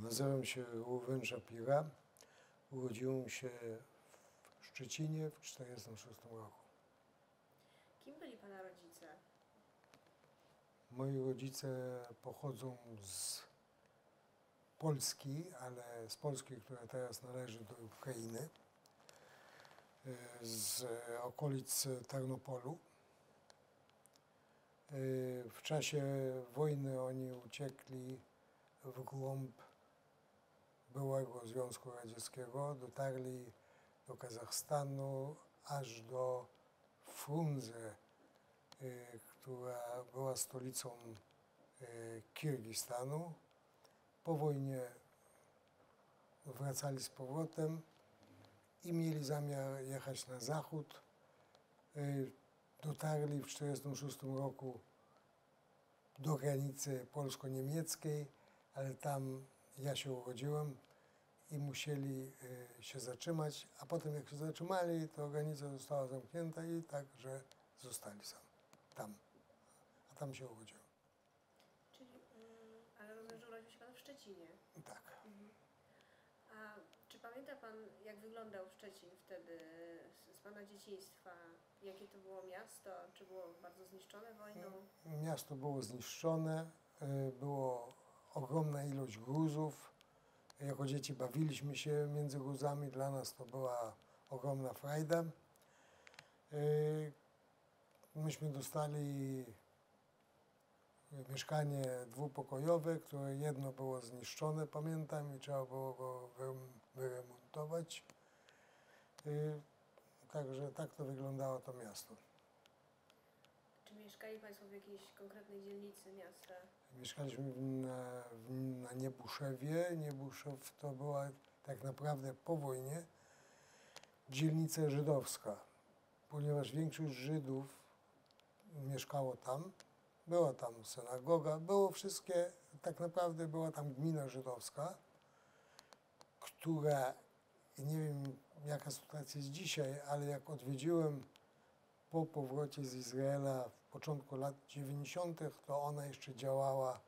Nazywam się Rówen Szapira. Urodziłem się w Szczecinie w 1946 roku. Kim byli Pana rodzice? Moi rodzice pochodzą z Polski, ale z Polski, która teraz należy do Ukrainy, z okolic Tarnopolu. W czasie wojny oni uciekli w głąb byłego Związku Radzieckiego, dotarli do Kazachstanu, aż do Frunze, która była stolicą Kirgistanu. Po wojnie wracali z powrotem i mieli zamiar jechać na zachód. Dotarli w 1946 roku do granicy polsko-niemieckiej, ale tam ja się urodziłem i musieli się zatrzymać, a potem jak się zatrzymali, to granica została zamknięta i tak, że zostali tam. A tam się urodziłem. Czyli, ale rozumiem, że urodził się Pan w Szczecinie. Tak. A czy pamięta Pan, jak wyglądał Szczecin wtedy z Pana dzieciństwa? Jakie to było miasto? Czy było bardzo zniszczone wojną? Miasto było zniszczone, było ogromna ilość gruzów. Jako dzieci bawiliśmy się między gruzami, dla nas to była ogromna frajda. Myśmy dostali mieszkanie dwupokojowe, które jedno było zniszczone, pamiętam, i trzeba było go wyremontować. Także tak to wyglądało to miasto. Czy mieszkali Państwo w jakiejś konkretnej dzielnicy miasta? Mieszkaliśmy na Niebuszewie. Niebuszew to była tak naprawdę po wojnie dzielnica żydowska, ponieważ większość Żydów mieszkało tam. Była tam synagoga, było wszystkie, tak naprawdę była tam gmina żydowska, która, nie wiem jaka sytuacja jest dzisiaj, ale jak odwiedziłem po powrocie z Izraela w początku lat 90., to ona jeszcze działała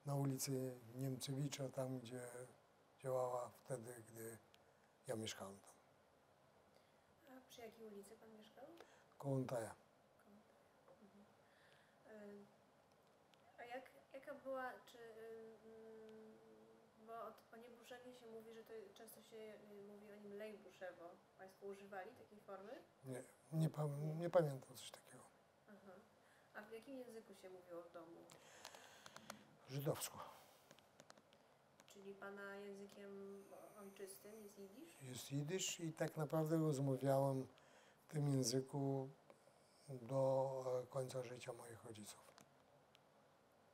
na ulicy Niemcewicza, tam gdzie działała wtedy, gdy ja mieszkałem tam. A przy jakiej ulicy Pan mieszkał? Kołątaja. A jaka była, bo o Niebuszewie się mówi, że to często się mówi o nim Lejbuszewo. Państwo używali takiej formy? Nie pamiętam coś takiego. Aha. A w jakim języku się mówiło w domu? Żydowsko. Czyli Pana językiem ojczystym jest jidysz? Jest jidysz i tak naprawdę rozmawiałem w tym języku do końca życia moich rodziców.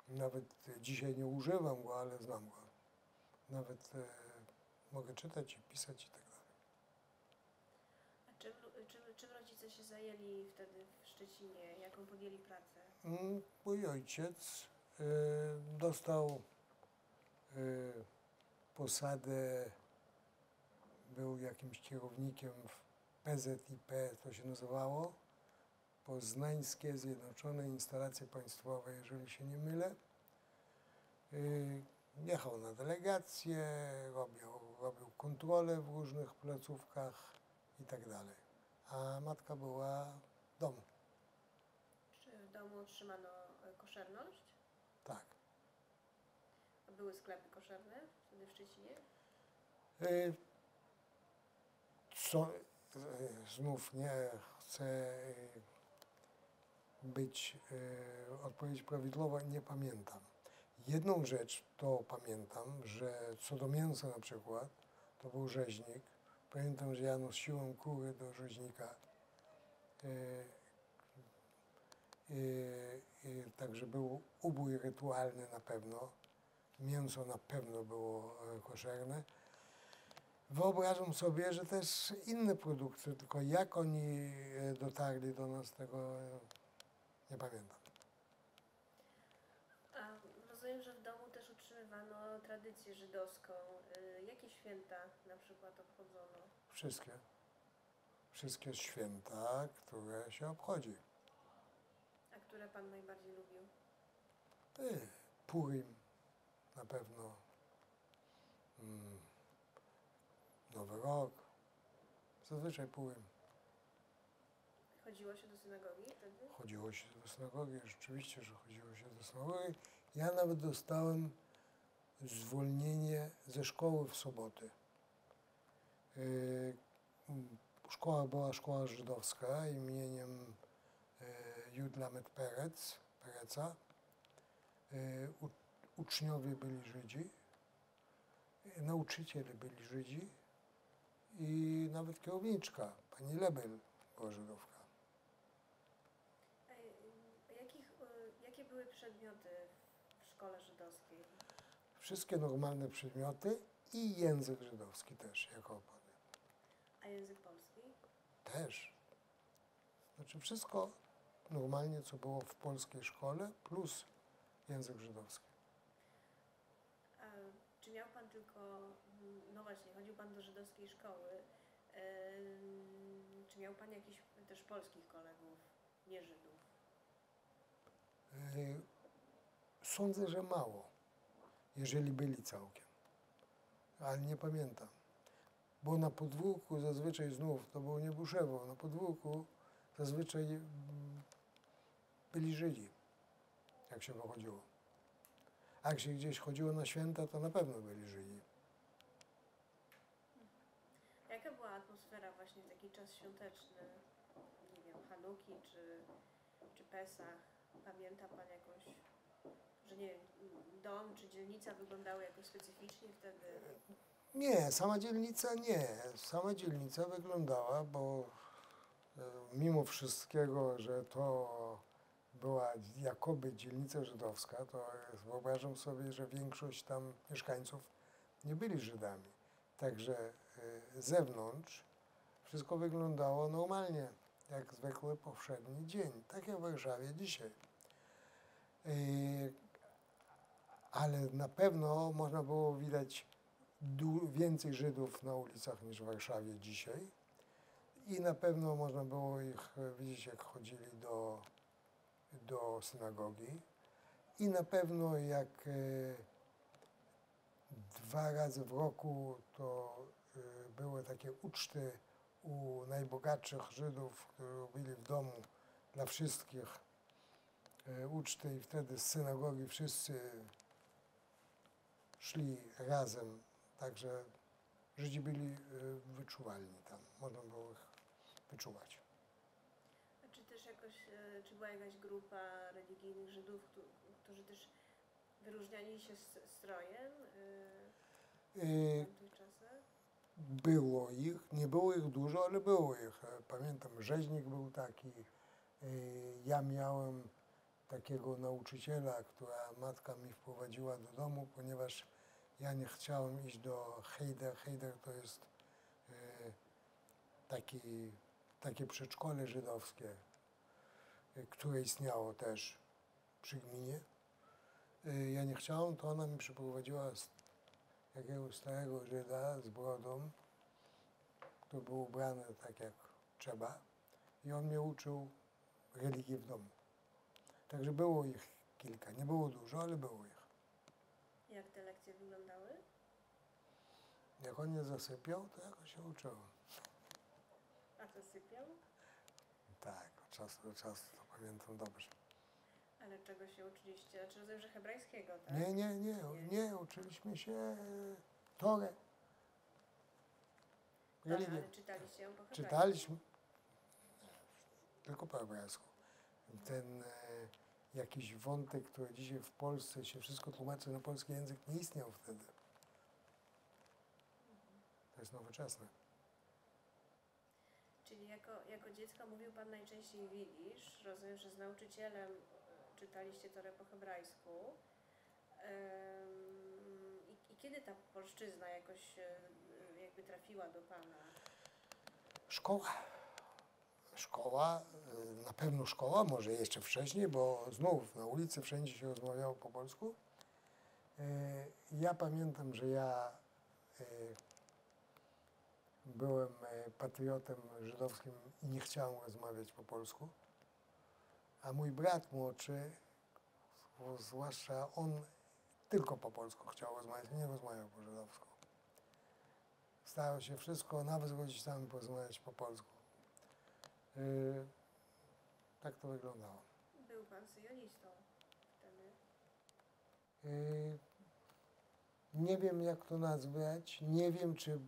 Nawet dzisiaj nie używam go, ale znam go. Nawet mogę czytać i pisać i tak dalej. A czym rodzice się zajęli wtedy w Szczecinie? Jaką podjęli pracę? Mój ojciec dostał posadę, był jakimś kierownikiem w PZIP, to się nazywało, Poznańskie Zjednoczone Instalacje Państwowe, jeżeli się nie mylę. Jechał na delegacje, robił kontrole w różnych placówkach i tak dalej. A matka była w domu. Czy w domu otrzymano koszerność? Tak. A były sklepy koszerne wtedy w Szczecinie? Znów nie chcę być odpowiedź prawidłowa, nie pamiętam. Jedną rzecz to pamiętam, że co do mięsa na przykład, to był rzeźnik. Pamiętam, że ja nosiłem kury do rzeźnika. Także był ubój rytualny na pewno. Mięso na pewno było koszerne. Wyobrażam sobie, że też inne produkty, tylko jak oni dotarli do nas, tego nie pamiętam. A rozumiem, że w domu też utrzymywano tradycję żydowską. Jakie święta na przykład obchodzono? Wszystkie. Wszystkie święta, które się obchodzi. A które Pan najbardziej lubił? Purim na pewno. mm, Nowy Rok, zazwyczaj Purim. Chodziło się do synagogi wtedy? Chodziło się do synagogi, rzeczywiście, że chodziło się do synagogi. Ja nawet dostałem zwolnienie ze szkoły w soboty. Szkoła była szkoła żydowska imieniem Jud-Lamed Pereca. Uczniowie byli Żydzi, nauczyciele byli Żydzi i nawet kierowniczka, pani Lebel, była Żydówka. Jakie były przedmioty w szkole żydowskiej? Wszystkie normalne przedmioty i język żydowski też jako opony. A język polski? Też. Znaczy wszystko normalnie, co było w polskiej szkole, plus język żydowski. A czy miał pan tylko, no właśnie, chodził pan do żydowskiej szkoły, czy miał pan jakichś też polskich kolegów, nie Żydów? Sądzę, że mało, jeżeli byli całkiem, ale nie pamiętam. Bo na podwórku zazwyczaj znów, to było Niebuszewo, na podwórku zazwyczaj byli Żydzi, jak się wychodziło. A jak się gdzieś chodziło na święta, to na pewno byli Żydzi. Jaka była atmosfera właśnie w taki czas świąteczny, nie wiem, Hanuki czy Pesach? Pamięta pan jakoś, że nie wiem, dom czy dzielnica wyglądały jakoś specyficznie wtedy? Nie, sama dzielnica nie. Sama dzielnica wyglądała, bo mimo wszystkiego, że to była jakoby dzielnica żydowska, to wyobrażam sobie, że większość tam mieszkańców nie byli Żydami. Także z zewnątrz wszystko wyglądało normalnie, jak zwykły powszedni dzień, tak jak w Warszawie dzisiaj. Ale na pewno można było widać więcej Żydów na ulicach niż w Warszawie dzisiaj. I na pewno można było ich widzieć, jak chodzili do synagogi. I na pewno jak 2 razy w roku to były takie uczty u najbogatszych Żydów, którzy robili w domu dla wszystkich uczty i wtedy z synagogi wszyscy szli razem. Także Żydzi byli wyczuwalni tam, można było ich wyczuwać. A czy też jakoś, czy była jakaś grupa religijnych Żydów, którzy też wyróżniali się strojem w tamtych czasach? Było ich, nie było ich dużo, ale było ich. Pamiętam, rzeźnik był taki. Ja miałem takiego nauczyciela, która matka mi wprowadziła do domu, ponieważ ja nie chciałem iść do Heider. Heider to jest takie przedszkole żydowskie, które istniało też przy gminie. Ja nie chciałem, to ona mi przyprowadziła jakiegoś starego Żyda z brodą, który był ubrany tak jak trzeba i on mnie uczył religii w domu. Także było ich kilka, nie było dużo, ale było ich. Jak te lekcje wyglądały? Jak on nie zasypiał, to jakoś się uczyłem. A co sypiał? Tak, od czasu do czasu to pamiętam dobrze. Ale czego się uczyliście? Znaczy rozumiem, że hebrajskiego, tak? Nie, uczyliśmy się Torę. Religię. Ale czytaliście ją po hebrajsku? Czytaliśmy, tylko po hebrajsku. Ten jakiś wątek, który dzisiaj w Polsce się wszystko tłumaczy na polski język, nie istniał wtedy. To jest nowoczesne. Czyli jako dziecko mówił pan najczęściej widzisz. Rozumiem, że z nauczycielem czytaliście Torę po hebrajsku. I kiedy ta polszczyzna jakoś jakby trafiła do pana? Szkoła, na pewno szkoła, może jeszcze wcześniej, bo znów na ulicy wszędzie się rozmawiało po polsku. Ja pamiętam, że ja byłem patriotem żydowskim i nie chciałem rozmawiać po polsku, a mój brat młodszy, zwłaszcza on tylko po polsku chciał rozmawiać, nie rozmawiał po żydowsku. starał się wszystko, nawet z rodzicami porozmawiać po polsku. Y, Tak to wyglądało. Był pan syjonistą wtedy. Y, Nie wiem, jak to nazwać, nie wiem, czy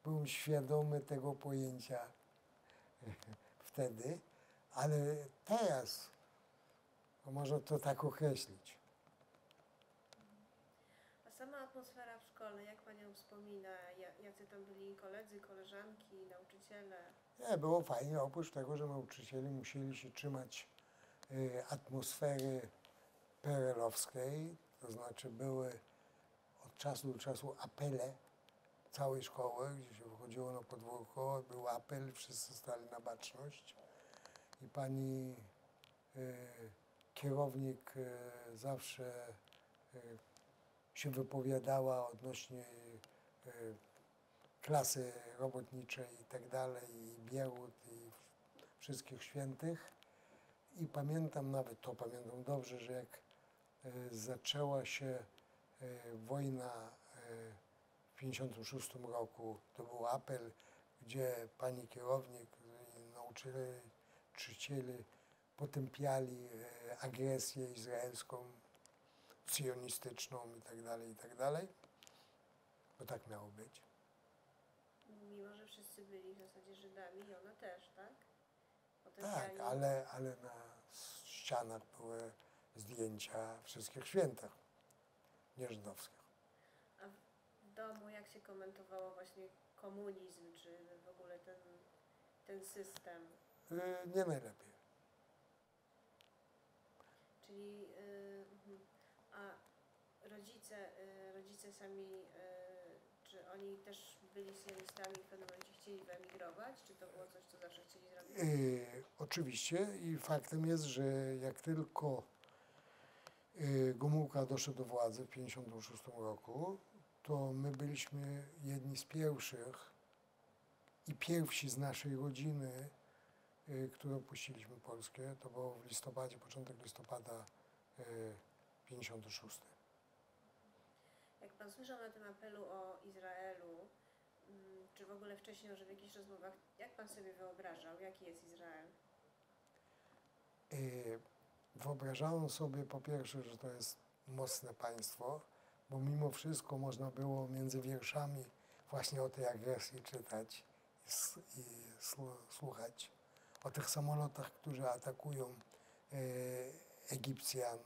byłem świadomy tego pojęcia wtedy, ale teraz można to tak określić. A sama atmosfera w szkole, jak pan ją wspomina? Jacy tam byli koledzy, koleżanki, nauczyciele? Nie, było fajnie, oprócz tego, że nauczyciele musieli się trzymać atmosfery PRL-owskiej, to znaczy były od czasu do czasu apele całej szkoły, gdzie się wychodziło na podwórko, był apel, wszyscy stali na baczność i pani kierownik zawsze się wypowiadała odnośnie klasy robotniczej i tak dalej, i Bierut, i wszystkich świętych. I pamiętam nawet, to pamiętam dobrze, że jak zaczęła się wojna w 1956 roku, to był apel, gdzie pani kierownik i nauczyciele potępiali agresję izraelską, sionistyczną i tak dalej, bo tak miało być. Mimo, że wszyscy byli w zasadzie Żydami i ona też, tak? Tak, Potępiali. ale na ścianach były zdjęcia wszystkich świętych, nieżydowskich. A w domu jak się komentowało właśnie komunizm, czy w ogóle ten system? Nie najlepiej. Czyli, a rodzice sami, czy oni też byli sionistami i w pewnym momencie chcieli wyemigrować? Czy to było coś, co zawsze chcieli zrobić? Oczywiście i faktem jest, że jak tylko Gomułka doszedł do władzy w 1956 roku, to my byliśmy jedni z pierwszych i pierwsi z naszej rodziny, które opuściliśmy Polskę. To było w listopadzie, początek listopada 1956. Jak pan słyszał na tym apelu o Izraelu, czy w ogóle wcześniej może w jakichś rozmowach, jak pan sobie wyobrażał, jaki jest Izrael? Wyobrażałem sobie po pierwsze, że to jest mocne państwo, bo mimo wszystko można było między wierszami właśnie o tej agresji czytać i słuchać. O tych samolotach, które atakują Egipcjan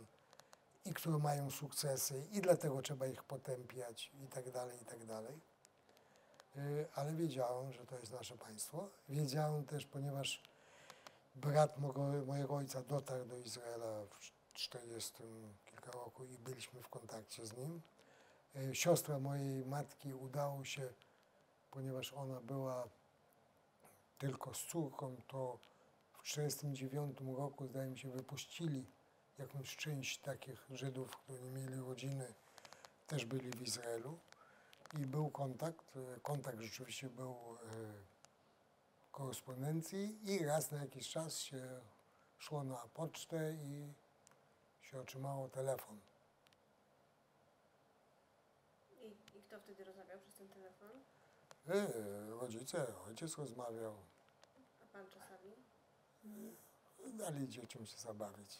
i które mają sukcesy i dlatego trzeba ich potępiać i tak dalej, i tak dalej. Ale wiedziałem, że to jest nasze państwo. Wiedziałem też, ponieważ brat mojego ojca dotarł do Izraela w 40 kilka roku i byliśmy w kontakcie z nim. Siostra mojej matki udało się, ponieważ ona była tylko z córką, to w 1949 roku, zdaje mi się, wypuścili jakąś część takich Żydów, którzy nie mieli rodziny, też byli w Izraelu. I był kontakt. Kontakt rzeczywiście był korespondencji i raz na jakiś czas się szło na pocztę i się otrzymało telefon. I kto wtedy rozmawiał przez ten telefon? Rodzice, ojciec rozmawiał, A pan czasami? dali dzieciom się zabawić.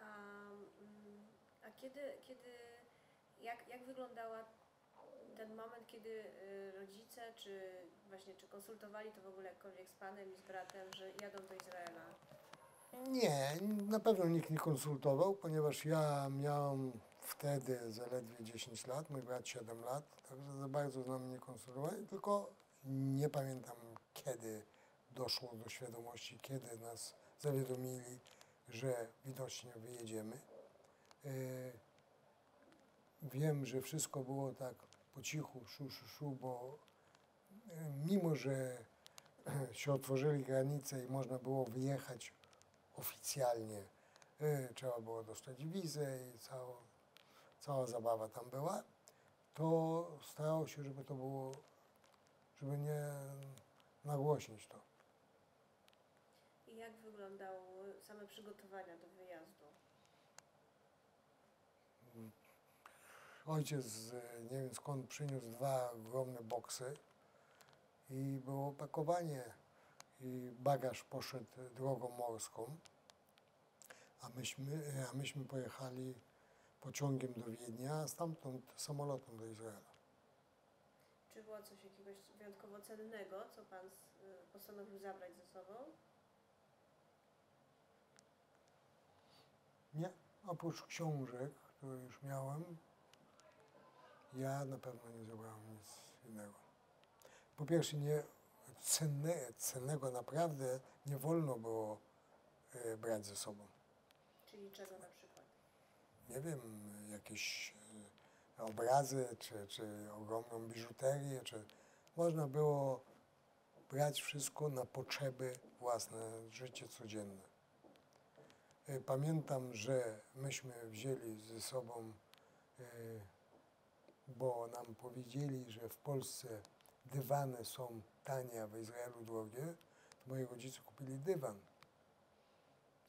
A jak wyglądała ten moment, kiedy rodzice, czy konsultowali to w ogóle jakkolwiek z panem i z bratem, że jadą do Izraela? Nie, na pewno nikt nie konsultował, ponieważ ja miałem wtedy zaledwie 10 lat, mój brat 7 lat, także za bardzo z nami nie konsultowali, tylko nie pamiętam, kiedy doszło do świadomości, kiedy nas zawiadomili, że widocznie wyjedziemy. Wiem, że wszystko było tak po cichu, bo mimo, że się otworzyli granice i można było wyjechać oficjalnie, trzeba było dostać wizę i cała zabawa tam była, to starało się, żeby to było, żeby nie nagłośnić to. I jak wyglądały same przygotowania do wyjazdu? Ojciec, nie wiem skąd, przyniósł 2 ogromne boksy i było pakowanie i bagaż poszedł drogą morską, a myśmy pojechali pociągiem do Wiednia, a stamtąd samolotem do Izraela. Czy było coś jakiegoś wyjątkowo cennego, co Pan postanowił zabrać ze sobą? Nie, oprócz książek, które już miałem, ja na pewno nie zabrałem nic innego. Po pierwsze, cennego naprawdę nie wolno było brać ze sobą. Czyli czego na przykład? Nie wiem, jakieś obrazy, czy ogromną biżuterię, czy można było brać wszystko na potrzeby własne, życie codzienne. Pamiętam, że myśmy wzięli ze sobą, bo nam powiedzieli, że w Polsce dywany są tanie, a w Izraelu drogie. Moi rodzice kupili dywan.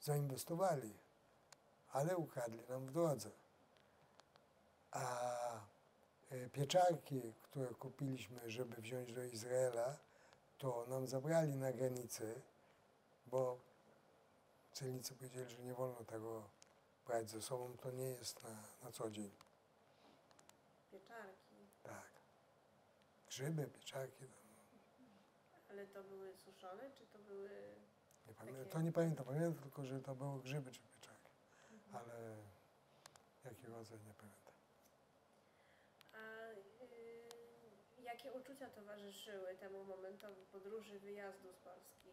Zainwestowali, ale ukradli nam w drodze. A pieczarki, które kupiliśmy, żeby wziąć do Izraela, to nam zabrali na granicy, bo celnicy powiedzieli, że nie wolno tego brać ze sobą, to nie jest na co dzień. Pieczarki. Tak. Grzyby, pieczarki. Ale to były suszone, czy to były... Nie pamiętam, to nie pamiętam, pamiętam tylko, że to były grzyby czy pieczarki, ale jaki rodzaj nie pamiętam. A jakie uczucia towarzyszyły temu momentowi podróży, wyjazdu z Polski?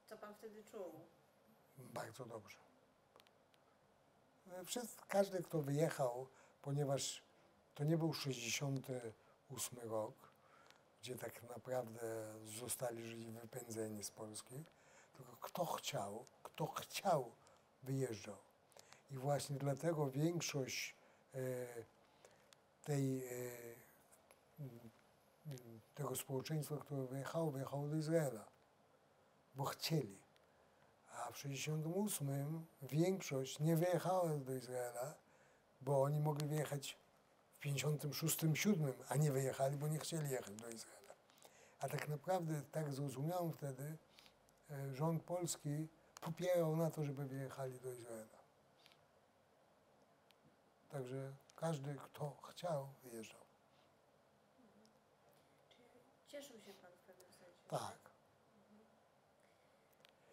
Co Pan wtedy czuł? Bardzo dobrze. Każdy, kto wyjechał, ponieważ to nie był 68 rok, gdzie tak naprawdę zostali Żydzi wypędzeni z Polski, tylko kto chciał, wyjeżdżał. I właśnie dlatego większość tego społeczeństwa, które wyjechało do Izraela, bo chcieli. A w 68 większość nie wyjechała do Izraela, bo oni mogli wyjechać w 56, 7, a nie wyjechali, bo nie chcieli jechać do Izraela. A tak naprawdę, tak zrozumiałem wtedy, rząd polski popierał na to, żeby wyjechali do Izraela. Także każdy, kto chciał, wyjeżdżał. Czyli cieszył się Pan w pewnym sensie? Tak.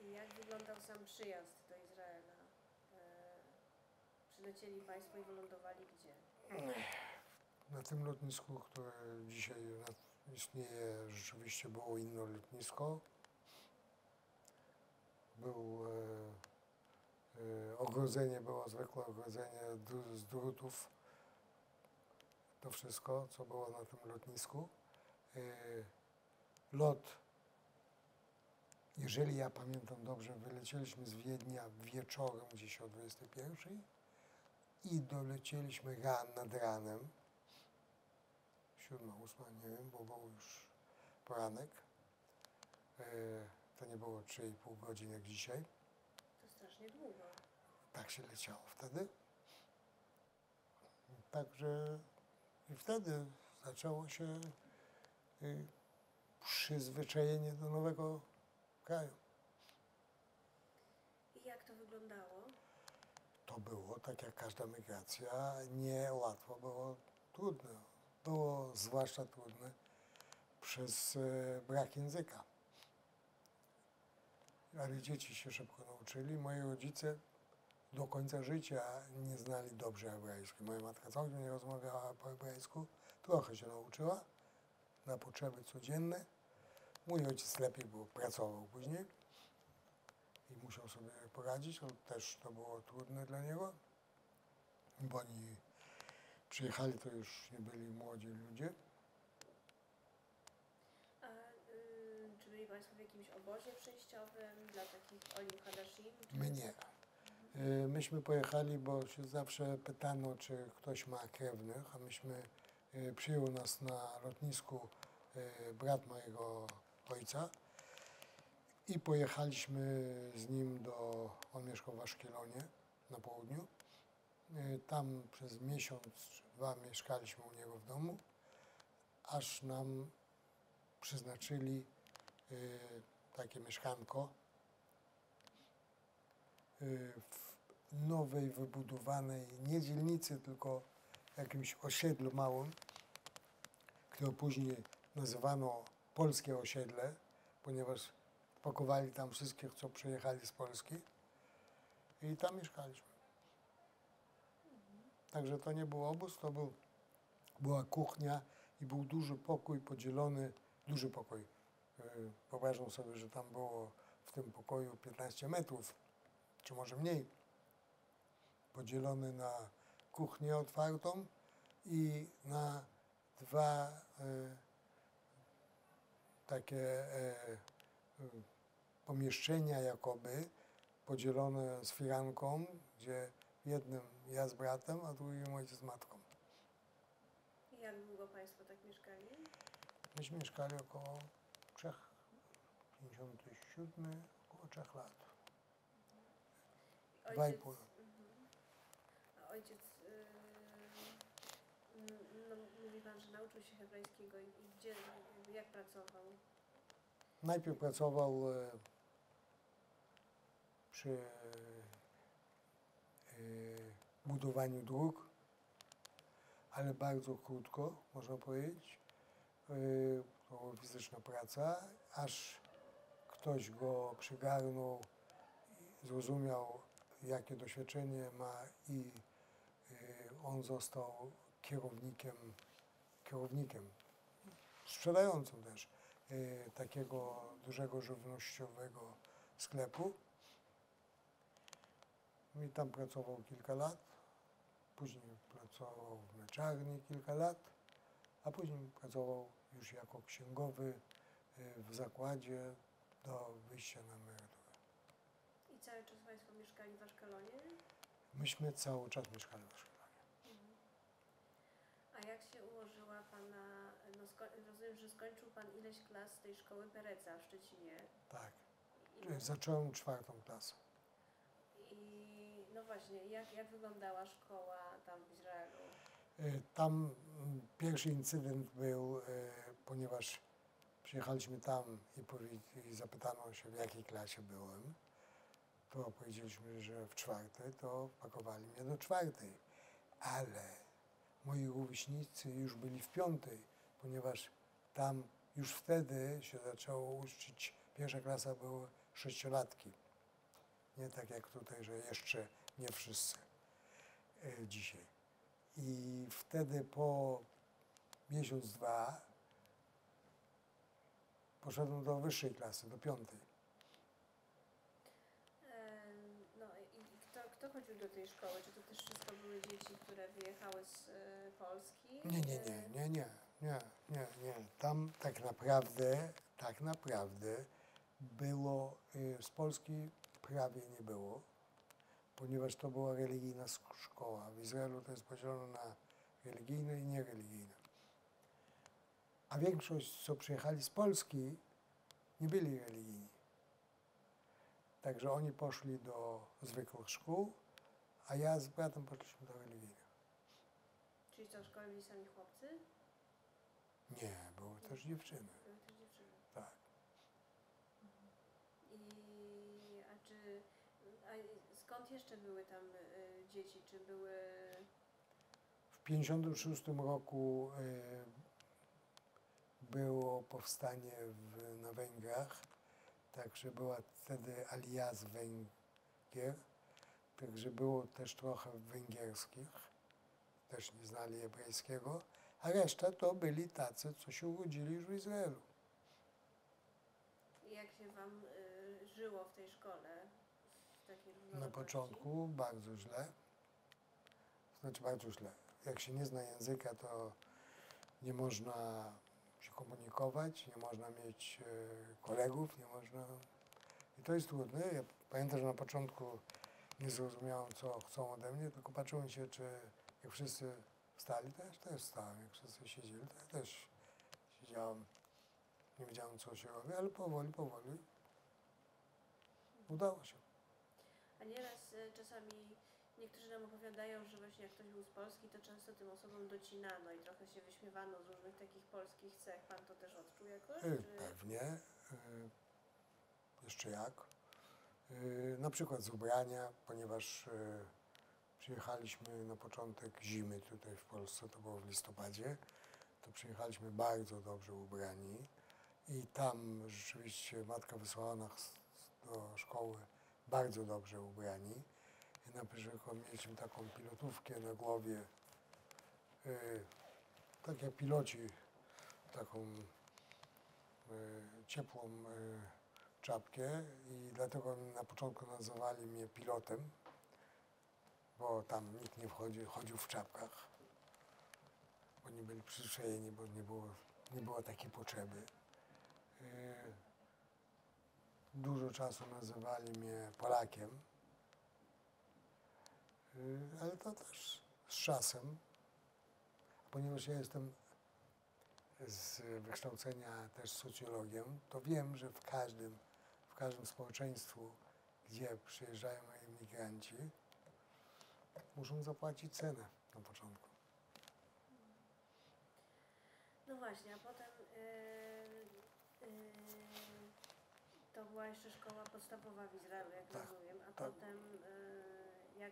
I jak wyglądał sam przyjazd do Izraela? Przylecieli Państwo i wylądowali gdzie? Na tym lotnisku, które dzisiaj istnieje, rzeczywiście było inne lotnisko. Ogrodzenie było zwykłe ogrodzenie z drutów. To wszystko, co było na tym lotnisku. Lot, jeżeli ja pamiętam dobrze, wylecieliśmy z Wiednia wieczorem gdzieś o 21 i dolecieliśmy nad ranem. 7, 8, nie wiem, bo był już poranek. To nie było 3,5 godziny jak dzisiaj. To strasznie długo. Tak się leciało wtedy. Także i wtedy zaczęło się przyzwyczajenie do nowego kraju. I jak to wyglądało? To było, tak jak każda migracja, niełatwo, było trudne. Było zwłaszcza trudne przez brak języka. Ale dzieci się szybko nauczyli. Moi rodzice do końca życia nie znali dobrze hebrajskiego. Moja matka całkiem nie rozmawiała po hebrajsku. Trochę się nauczyła na potrzeby codzienne. Mój ojciec lepiej, bo pracował później i musiał sobie poradzić, ale też to było trudne dla niego, bo oni przyjechali, to już nie byli młodzi ludzie. A czy byli Państwo w jakimś obozie przejściowym dla takich Olim Hadashim? My nie. Myśmy pojechali, bo się zawsze pytano, czy ktoś ma krewnych, a przyjął nas na lotnisku brat mojego ojca i pojechaliśmy z nim on mieszkał w Aszkelonie na południu Tam przez miesiąc czy dwa mieszkaliśmy u niego w domu, aż nam przeznaczyli takie mieszkanko w nowej, wybudowanej nie dzielnicy, tylko jakimś osiedlu małym, które później nazywano Polskie Osiedle, ponieważ pakowali tam wszystkich, co przyjechali z Polski i tam mieszkaliśmy. Także to nie był obóz, to była kuchnia i był duży pokój podzielony, duży pokój. Wyobrażam sobie, że tam było w tym pokoju 15 metrów, czy może mniej, podzielony na kuchnię otwartą i na dwa takie pomieszczenia jakoby, podzielone z firanką, gdzie w jednym ja z bratem, a drugim ojciec z matką. I jak długo Państwo tak mieszkali? Myśmy mieszkali około 57, około 3 lat. Dwa i pół roku. A ojciec, no, mówi Pan, że nauczył się hebrajskiego i gdzie, jak pracował? Najpierw pracował przy budowaniu dróg, ale bardzo krótko, można powiedzieć. To była fizyczna praca, aż ktoś go przygarnął, zrozumiał, jakie doświadczenie ma i on został kierownikiem, sprzedającym też takiego dużego żywnościowego sklepu. I tam pracował kilka lat, później pracował w mleczarni kilka lat, a później pracował już jako księgowy w zakładzie do wyjścia na emeryturę. I cały czas Państwo mieszkali w Aszkelonie? Myśmy cały czas mieszkali w Aszkelonie. A jak się ułożyła Pana, no rozumiem, że skończył Pan ileś klas tej szkoły Pereca w Szczecinie. Tak. I, Zacząłem 4. klasę. I no właśnie, jak wyglądała szkoła tam w Izraelu? Tam pierwszy incydent był, ponieważ przyjechaliśmy tam i zapytano się, w jakiej klasie byłem. To powiedzieliśmy, że w 4, to pakowali mnie do 4. Ale moi rówieśnicy już byli w 5, ponieważ tam już wtedy się zaczęło uczyć, pierwsza klasa były 6-latki. Nie tak jak tutaj, że jeszcze nie wszyscy dzisiaj. I wtedy po miesiąc, 2 poszedłem do wyższej klasy, do 5. No i kto chodził do tej szkoły? Czy to też wszystko były dzieci, które wyjechały z Polski? Nie. Tam tak naprawdę było, z Polski prawie nie było, ponieważ to była religijna szkoła. W Izraelu to jest podzielone na religijne i niereligijne. A większość, co przyjechali z Polski, nie byli religijni. Także oni poszli do zwykłych szkół, a ja z bratem poszliśmy do religijnych. Czyli to w szkole byli sami chłopcy? Nie, były też dziewczyny. Były też dziewczyny. Tak. A skąd jeszcze były tam dzieci? Czy były... W 1956 roku było powstanie na Węgrach, także była wtedy alija z Węgier, także było też trochę węgierskich, też nie znali hebrajskiego, a reszta to byli tacy, co się urodzili już w Izraelu. Jak się Wam żyło w tej szkole? W takiej Na różnorodności? początku bardzo źle, znaczy bardzo źle. Jak się nie zna języka, to nie można się komunikować, nie można mieć kolegów, nie można... I to jest trudne. Ja pamiętam, że na początku nie zrozumiałem, co chcą ode mnie, tylko patrzyłem się, czy jak wszyscy wstali, to ja też wstałem. Jak wszyscy siedzieli, to ja też siedziałem. Nie wiedziałem, co się robi, ale powoli udało się. A nieraz czasami Niektórzy nam opowiadają, że właśnie jak ktoś był z Polski, to często tym osobom docinano i trochę się wyśmiewano z różnych takich polskich cech. Pan to też odczuł jakoś? Czy... Pewnie. Jeszcze jak. Na przykład z ubrania, ponieważ przyjechaliśmy na początek zimy tutaj w Polsce, to było w listopadzie, to przyjechaliśmy bardzo dobrze ubrani i tam rzeczywiście matka wysłała nas do szkoły bardzo dobrze ubrani. I na przykład mieliśmy taką pilotówkę na głowie, tak jak piloci, taką ciepłą czapkę i dlatego na początku nazywali mnie pilotem, bo tam nikt nie chodził w czapkach, bo nie byli przyzwyczajeni, bo nie było takiej potrzeby. Dużo czasu nazywali mnie Polakiem, ale to też z czasem, ponieważ ja jestem z wykształcenia też socjologiem, to wiem, że w każdym społeczeństwu, gdzie przyjeżdżają imigranci, muszą zapłacić cenę na początku. No właśnie, a potem to była jeszcze szkoła podstawowa w Izraelu, jak Tak, rozumiem, a tak. potem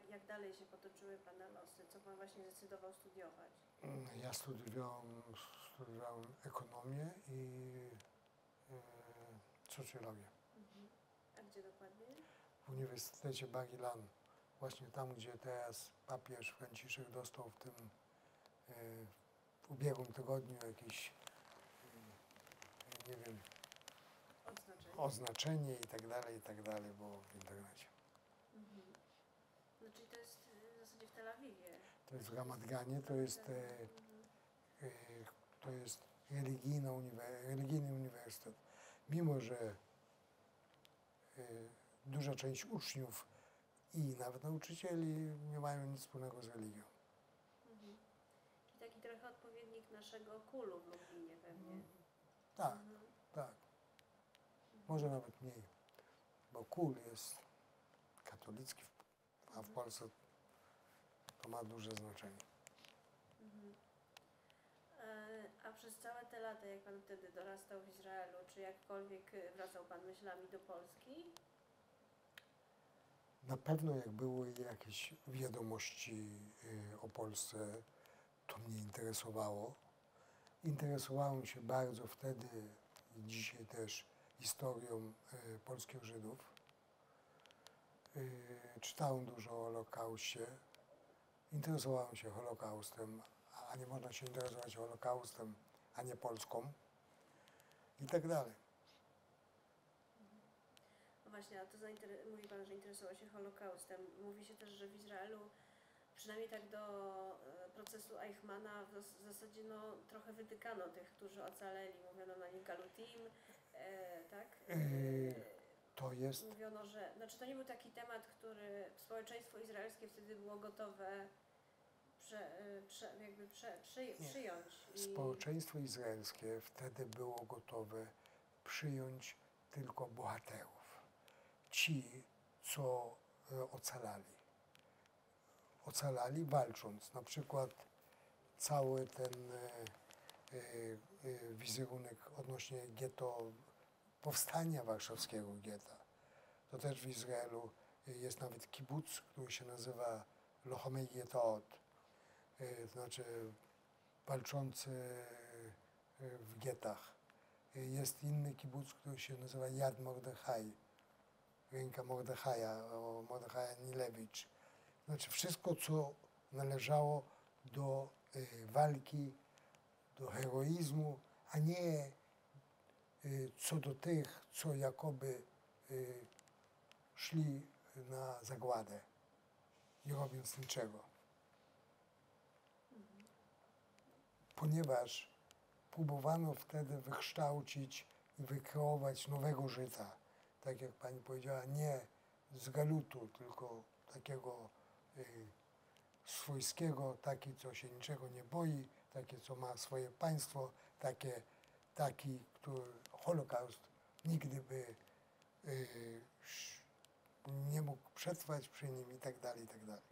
jak dalej się potoczyły Pana losy? Co Pan właśnie zdecydował studiować? Ja studiowałem ekonomię i socjologię A gdzie dokładnie? w Uniwersytecie Bar-Ilan. Właśnie tam, gdzie teraz papież Franciszek dostał w tym w ubiegłym tygodniu jakieś, nie wiem, oznaczenie i tak dalej, było w internecie. No czyli to jest w zasadzie w Tel Awiwie. To jest w Ramat Ganie, to jest religijny uniwersytet. Mimo że duża część uczniów i nawet nauczycieli nie mają nic wspólnego z religią. Czyli taki trochę odpowiednik naszego KUL-u w Lublinie pewnie. Tak, tak. Może nawet mniej, bo KUL jest katolicki, a w Polsce to ma duże znaczenie. A przez całe te lata, jak Pan wtedy dorastał w Izraelu, czy jakkolwiek wracał Pan myślami do Polski? Na pewno jak były jakieś wiadomości o Polsce, to mnie interesowało. Interesowałem się bardzo wtedy i dzisiaj też historią polskich Żydów. Czytałem dużo o Holokauście. Interesowałem się Holokaustem, a nie można się interesować Holokaustem, a nie Polską i tak dalej. No właśnie, a to mówi Pan, że interesował się Holokaustem. Mówi się też, że w Izraelu, przynajmniej tak do procesu Eichmana, w zasadzie no, trochę wytykano tych, którzy ocaleli. Mówiono na nich galutim, tak? To jest... Mówiono, że... Znaczy to nie był taki temat, który społeczeństwo izraelskie wtedy było gotowe przyjąć. Społeczeństwo izraelskie wtedy było gotowe przyjąć tylko bohaterów. Ci, co ocalali. Ocalali walcząc. Na przykład cały ten wizerunek odnośnie getto, powstania warszawskiego getta. To też w Izraelu jest nawet kibuc, który się nazywa Lochomei Gettot, to znaczy walczący w getach. Jest inny kibuc, który się nazywa Yad Mordechai, ręka Mordechaja, Mordechaja Nilewicz. Znaczy wszystko, co należało do walki, do heroizmu, a nie co do tych, co jakoby szli na zagładę, nie robiąc niczego. Ponieważ próbowano wtedy wykształcić i wykreować nowego Żyda. Tak jak pani powiedziała, nie z galutu, tylko takiego swojskiego, taki, co się niczego nie boi, taki, co ma swoje państwo, taki, który Holokaust nigdy by nie mógł przetrwać przy nim i tak dalej, i tak dalej.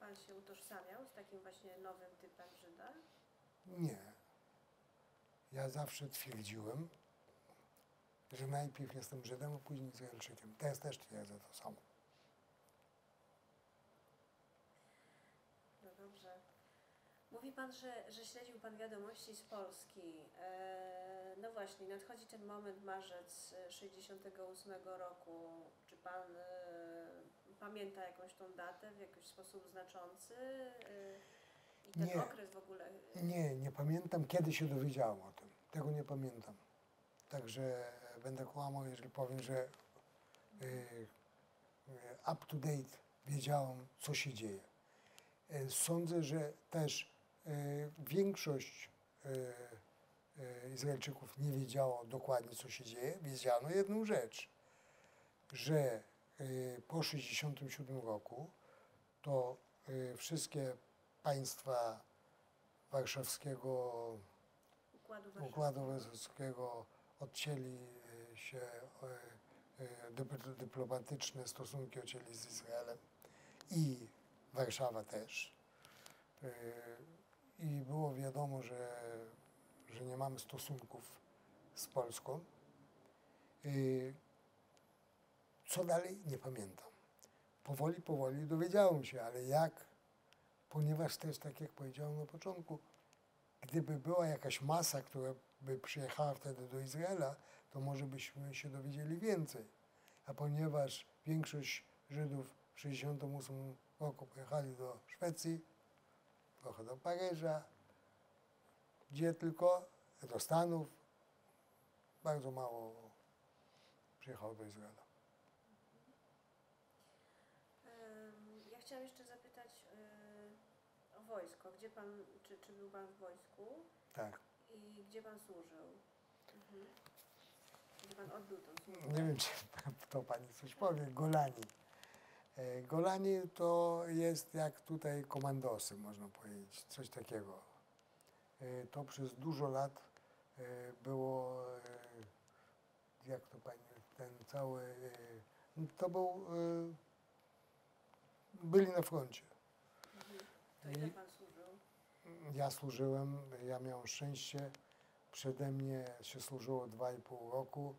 pan się utożsamiał z takim właśnie nowym typem Żyda? Nie. Ja zawsze twierdziłem, że najpierw jestem Żydem, a później Izraelczykiem. Teraz też twierdzę to samo. No dobrze. Mówi pan, że śledził pan wiadomości z Polski. No właśnie, nadchodzi ten moment, marzec 68 roku. Czy pan pamięta jakąś tą datę w jakiś sposób znaczący? I ten Nie. okres w ogóle? Nie pamiętam, kiedy się dowiedziałem o tym. Tego nie pamiętam. Także będę kłamał, jeżeli powiem, że up to date wiedziałem, co się dzieje. Sądzę, że też większość Izraelczyków nie wiedziało dokładnie, co się dzieje. Wiedziano jedną rzecz, że po 1967 roku to wszystkie państwa warszawskiego Układu Warszawskiego odcięli się, dyplomatyczne stosunki odcięli z Izraelem i Warszawa też. I było wiadomo, że nie mamy stosunków z Polską. Co dalej? Nie pamiętam. Powoli dowiedziałem się, ale jak? Ponieważ też, tak jak powiedziałem na początku, gdyby była jakaś masa, która by przyjechała wtedy do Izraela, to może byśmy się dowiedzieli więcej. A ponieważ większość Żydów w 1968 roku pojechali do Szwecji, trochę do Paryża, gdzie tylko, do Stanów, bardzo mało przyjechało do Izraela. Ja chciałam jeszcze zapytać o wojsko. Gdzie pan, czy był pan w wojsku? Tak. I gdzie pan służył? Gdzie pan odbył tą służbę? Nie wiem, czy to pani coś powie. Golani. Golani to jest jak tutaj komandosy, można powiedzieć, coś takiego. To przez dużo lat było, jak to pani, ten cały, to był, byli na froncie. To ile pan służył? Ja służyłem, ja miałem szczęście, przede mnie się służyło 2,5 roku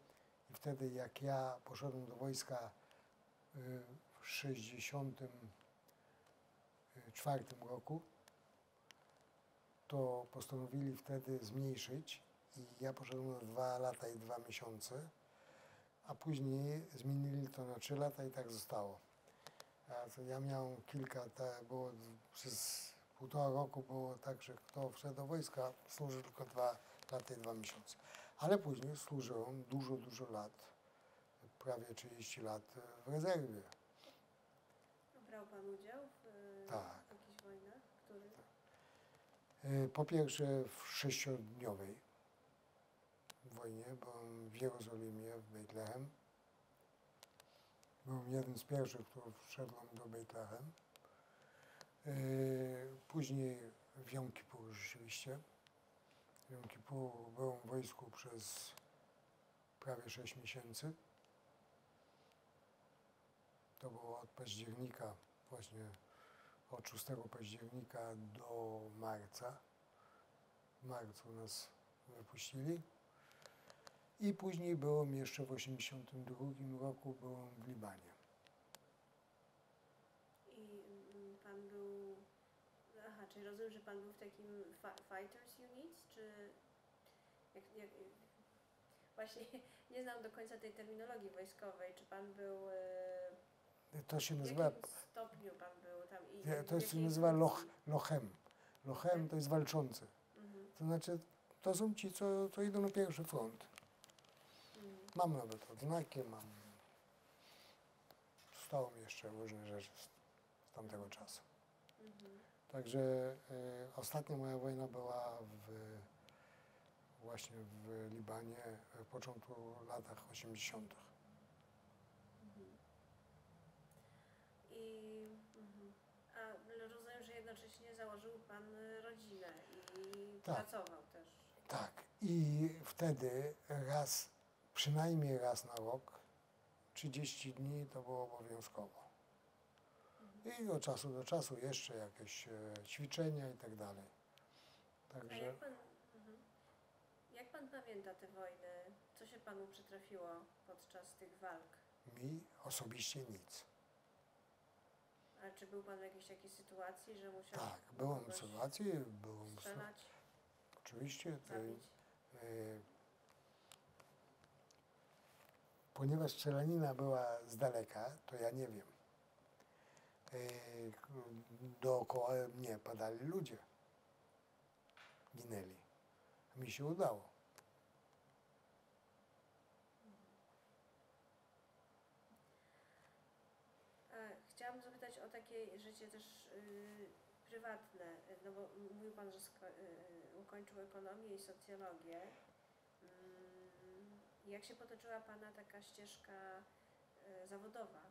i wtedy jak ja poszedłem do wojska w 1964 roku, to postanowili wtedy zmniejszyć i ja poszedłem na 2 lata i 2 miesiące, a później zmienili to na 3 lata i tak zostało. A to ja miałem kilka, było przez 1,5 roku było tak, że kto wszedł do wojska, służył tylko 2 lata i 2 miesiące. Ale później służyłem dużo lat, prawie 30 lat w rezerwie. Brał pan udział w Tak. jakichś wojnach? Których? Po pierwsze w 6-dniowej wojnie, byłem w Jerozolimie, w Bejtlehem. Byłem jednym z pierwszych, który wszedłem do Bejtlehem. Później w Jom Kippur rzeczywiście. W Jom Kippur byłem w wojsku przez prawie 6 miesięcy. To było od października, właśnie od 6 października do marca. W marcu nas wypuścili. I później byłem jeszcze w 1982 roku, byłem w Libanie. I pan był... Aha, czyli rozumiem, że pan był w takim fighters units, czy... Właśnie nie znam do końca tej terminologii wojskowej. Czy pan był... To się w nazywa, jakim stopniu pan był tam? to się nazywa lochem. Lochem to jest walczący. To znaczy, to są ci, co idą na pierwszy front. Mam nawet odznaki, zostało mi jeszcze różne rzeczy z tamtego czasu. Także ostatnia moja wojna była właśnie w Libanie w początku latach 80. A rozumiem, że jednocześnie założył pan rodzinę i Tak. pracował też. Tak. I wtedy przynajmniej raz na rok, 30 dni to było obowiązkowo. I od czasu do czasu jeszcze jakieś ćwiczenia i tak dalej. A Także jak pan pamięta te wojny? Co się panu przytrafiło podczas tych walk? mi osobiście nic. A czy był pan w jakiejś takiej sytuacji, że musiał Tak, byłem w kogoś sytuacji, strzelać, oczywiście, zabić? ponieważ strzelanina była z daleka, to ja nie wiem. Dookoła mnie padali ludzie. Ginęli. Mi się udało. Chciałam zapytać o takie życie też prywatne, no bo mówił pan, że ukończył ekonomię i socjologię. Jak się potoczyła pana taka ścieżka zawodowa?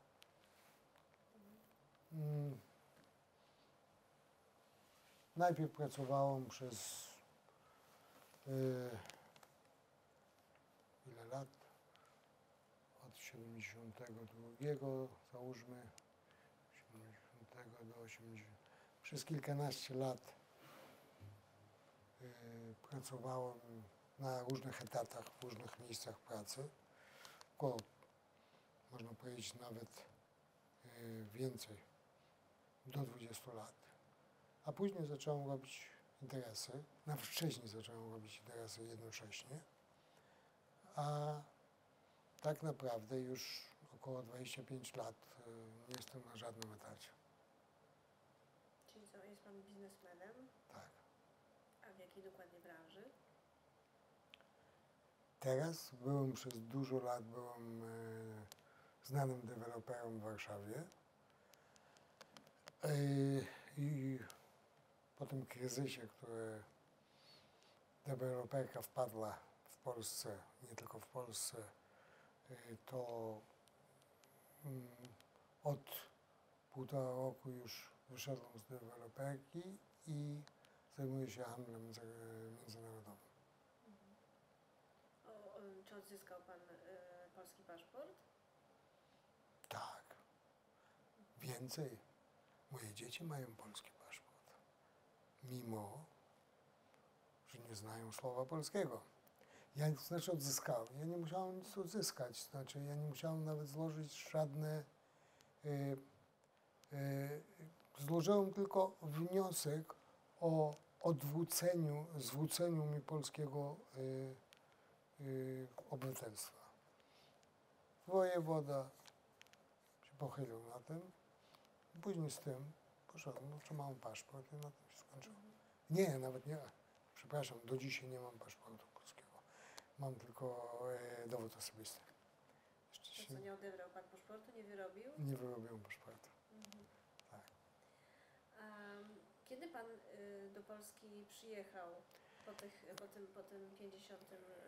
Najpierw pracowałem przez ile lat? Od 72 załóżmy, 70 do 80. Przez kilkanaście lat pracowałem na różnych etatach, w różnych miejscach pracy. Około, można powiedzieć, nawet więcej, do 20 lat. A później zacząłem robić interesy, nawet wcześniej zacząłem robić interesy jednocześnie, a tak naprawdę już około 25 lat nie jestem na żadnym etacie. Czyli co, jest pan biznesmenem? Tak. A w jakiej dokładnie branży? Teraz byłem przez dużo lat znanym deweloperem w Warszawie i po tym kryzysie, który deweloperka wpadła w Polsce, nie tylko w Polsce, to od 1,5 roku już wyszedłem z deweloperki i zajmuję się handlem międzynarodowym. Czy odzyskał pan polski paszport? Tak. Więcej. Moje dzieci mają polski paszport. Mimo, że nie znają słowa polskiego. Znaczy odzyskałem. Ja nie musiałem nic odzyskać. Znaczy ja nie musiałem nawet złożyć żadne... złożyłem tylko wniosek o zwróceniu mi polskiego obywatelstwa. Wojewoda się pochylił na tym. Później z tym poszedłem, no, czy mam paszport i na tym się skończyło. Nie, nawet nie. Przepraszam, do dzisiaj nie mam paszportu polskiego. Mam tylko dowód osobisty. To co, nie odebrał pan paszportu, nie wyrobił? Nie wyrobiłem paszportu. Tak. Kiedy pan do Polski przyjechał po tym 50.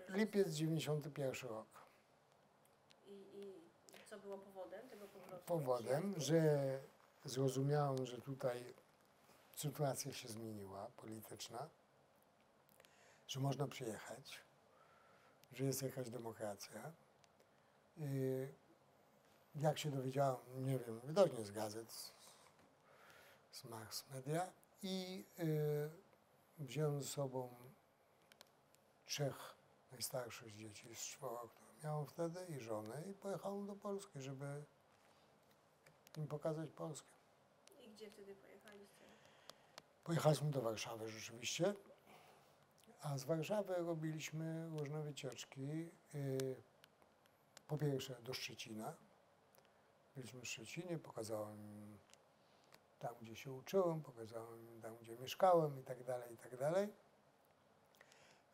Lipiec 91 rok. I co było powodem tego powrotu? Powodem, że zrozumiałem, że tutaj sytuacja się zmieniła, polityczna, że można przyjechać, że jest jakaś demokracja. Jak się dowiedziałem, nie wiem, widocznie z gazet, z mass media i wziąłem ze sobą 3 najstarszych dzieci z 4, które miałem wtedy i żonę i pojechałem do Polski, żeby im pokazać Polskę. I gdzie wtedy pojechaliście? Pojechaliśmy do Warszawy rzeczywiście, a z Warszawy robiliśmy różne wycieczki. Po pierwsze do Szczecina. Byliśmy w Szczecinie, pokazałem im tam, gdzie się uczyłem, pokazałem im tam, gdzie mieszkałem i tak dalej, i tak dalej.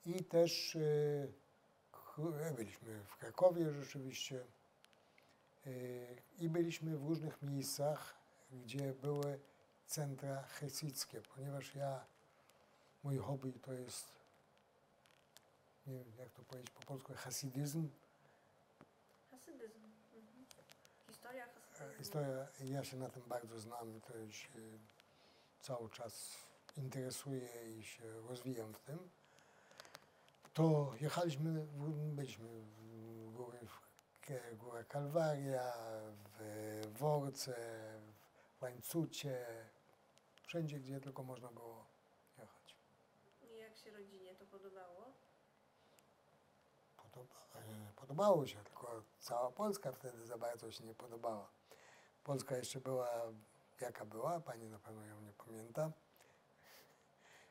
I też byliśmy w Krakowie rzeczywiście i byliśmy w różnych miejscach, gdzie były centra hesickie, ponieważ mój hobby to jest, nie wiem jak to powiedzieć po polsku, hasydyzm. Hasydyzm. Historia hasydyzmu. Historia, ja się na tym bardzo znam i to się cały czas interesuję i się rozwijam w tym. To jechaliśmy, byliśmy w Góra Kalwaria, w Worce, w Łańcucie, wszędzie, gdzie tylko można było jechać. I jak się rodzinie to podobało? Podobało się, tylko cała Polska wtedy za bardzo się nie podobała. Polska jeszcze była jaka była, pani na pewno ją nie pamięta.